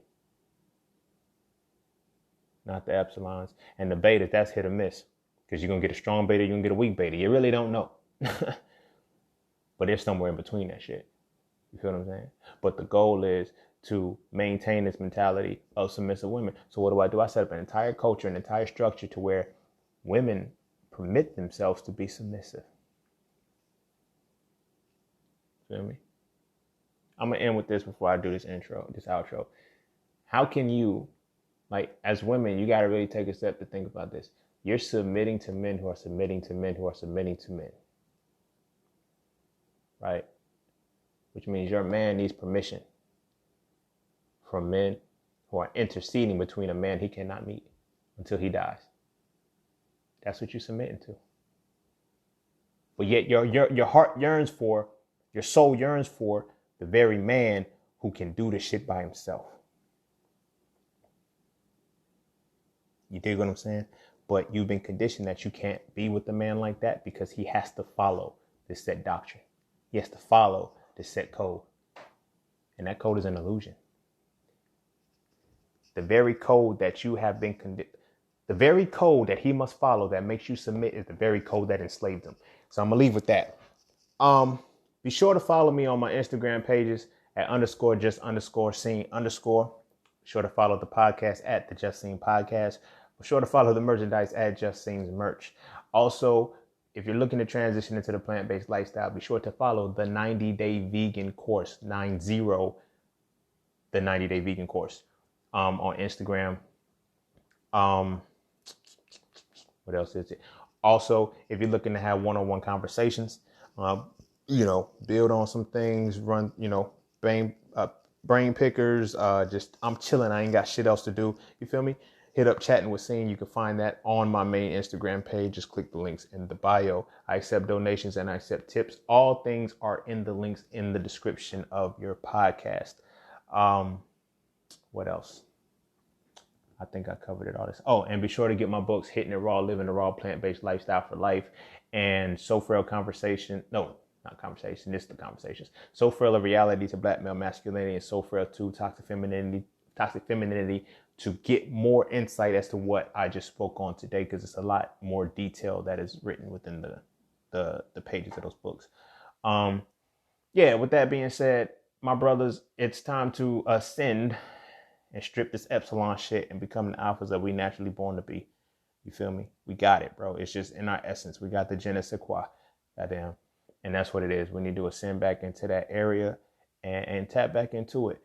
Speaker 1: Not the epsilons. And the betas, that's hit or miss. Because you're going to get a strong beta, you're going to get a weak beta. You really don't know. But there's somewhere in between that shit. You feel what I'm saying? But the goal is to maintain this mentality of submissive women. So what do? I set up an entire culture, an entire structure to where women permit themselves to be submissive. Feel me? I'm going to end with this before I do this outro. How can you, like, as women, you got to really take a step to think about this. You're submitting to men who are submitting to men who are submitting to men. Right? Which means your man needs permission from men who are interceding between a man he cannot meet until he dies. That's what you're submitting to. But yet your heart yearns for, your soul yearns for the very man who can do the shit by himself. You dig what I'm saying? But you've been conditioned that you can't be with a man like that because he has to follow the set doctrine. He has to follow the set code. And that code is an illusion. The very code that you have been the very code that he must follow that makes you submit is the very code that enslaved him. So I'm gonna leave with that. Be sure to follow me on my Instagram pages at _just_scene_. Be sure to follow the podcast at the Just Scene Podcast. Be sure to follow the merchandise at Just Scene's merch. Also, if you're looking to transition into the plant-based lifestyle, be sure to follow the 90-day vegan course, the 90-day vegan course, on Instagram. What else is it? Also, if you're looking to have one-on-one conversations, build on some things, run, brain pickers, just I'm chilling. I ain't got shit else to do. You feel me? Hit up Chatting with Scene. You can find that on my main Instagram page. Just click the links in the bio. I accept donations and I accept tips. All things are in the links in the description of your podcast. What else? I think I covered it all this. Oh, and be sure to get my books, Hitting It Raw, Living the Raw, Plant-Based Lifestyle for Life, and So Frail Conversation. No, not conversation. This is the conversations. So Frail, a Reality to Black Male Masculinity, and So Frail 2, Toxic Femininity, to get more insight as to what I just spoke on today, because it's a lot more detail that is written within the pages of those books. With that being said, my brothers, it's time to ascend and strip this epsilon shit and become the alphas that we naturally born to be. You feel me? We got it, bro. It's just in our essence. We got the je ne sais quoi. Goddamn. And that's what it is. We need to ascend back into that area and tap back into it.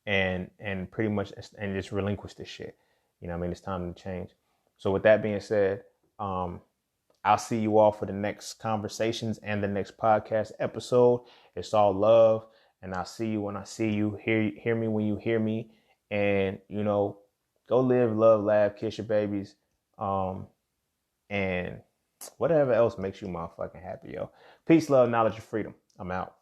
Speaker 1: And pretty much, and just relinquish this shit. You know what I mean? It's time to change. So with that being said, I'll see you all for the next conversations and the next podcast episode. It's all love. And I'll see you when I see you. Hear me when you hear me. And, go live, love, laugh, kiss your babies. And whatever else makes you motherfucking happy, yo. Peace, love, knowledge, and freedom. I'm out.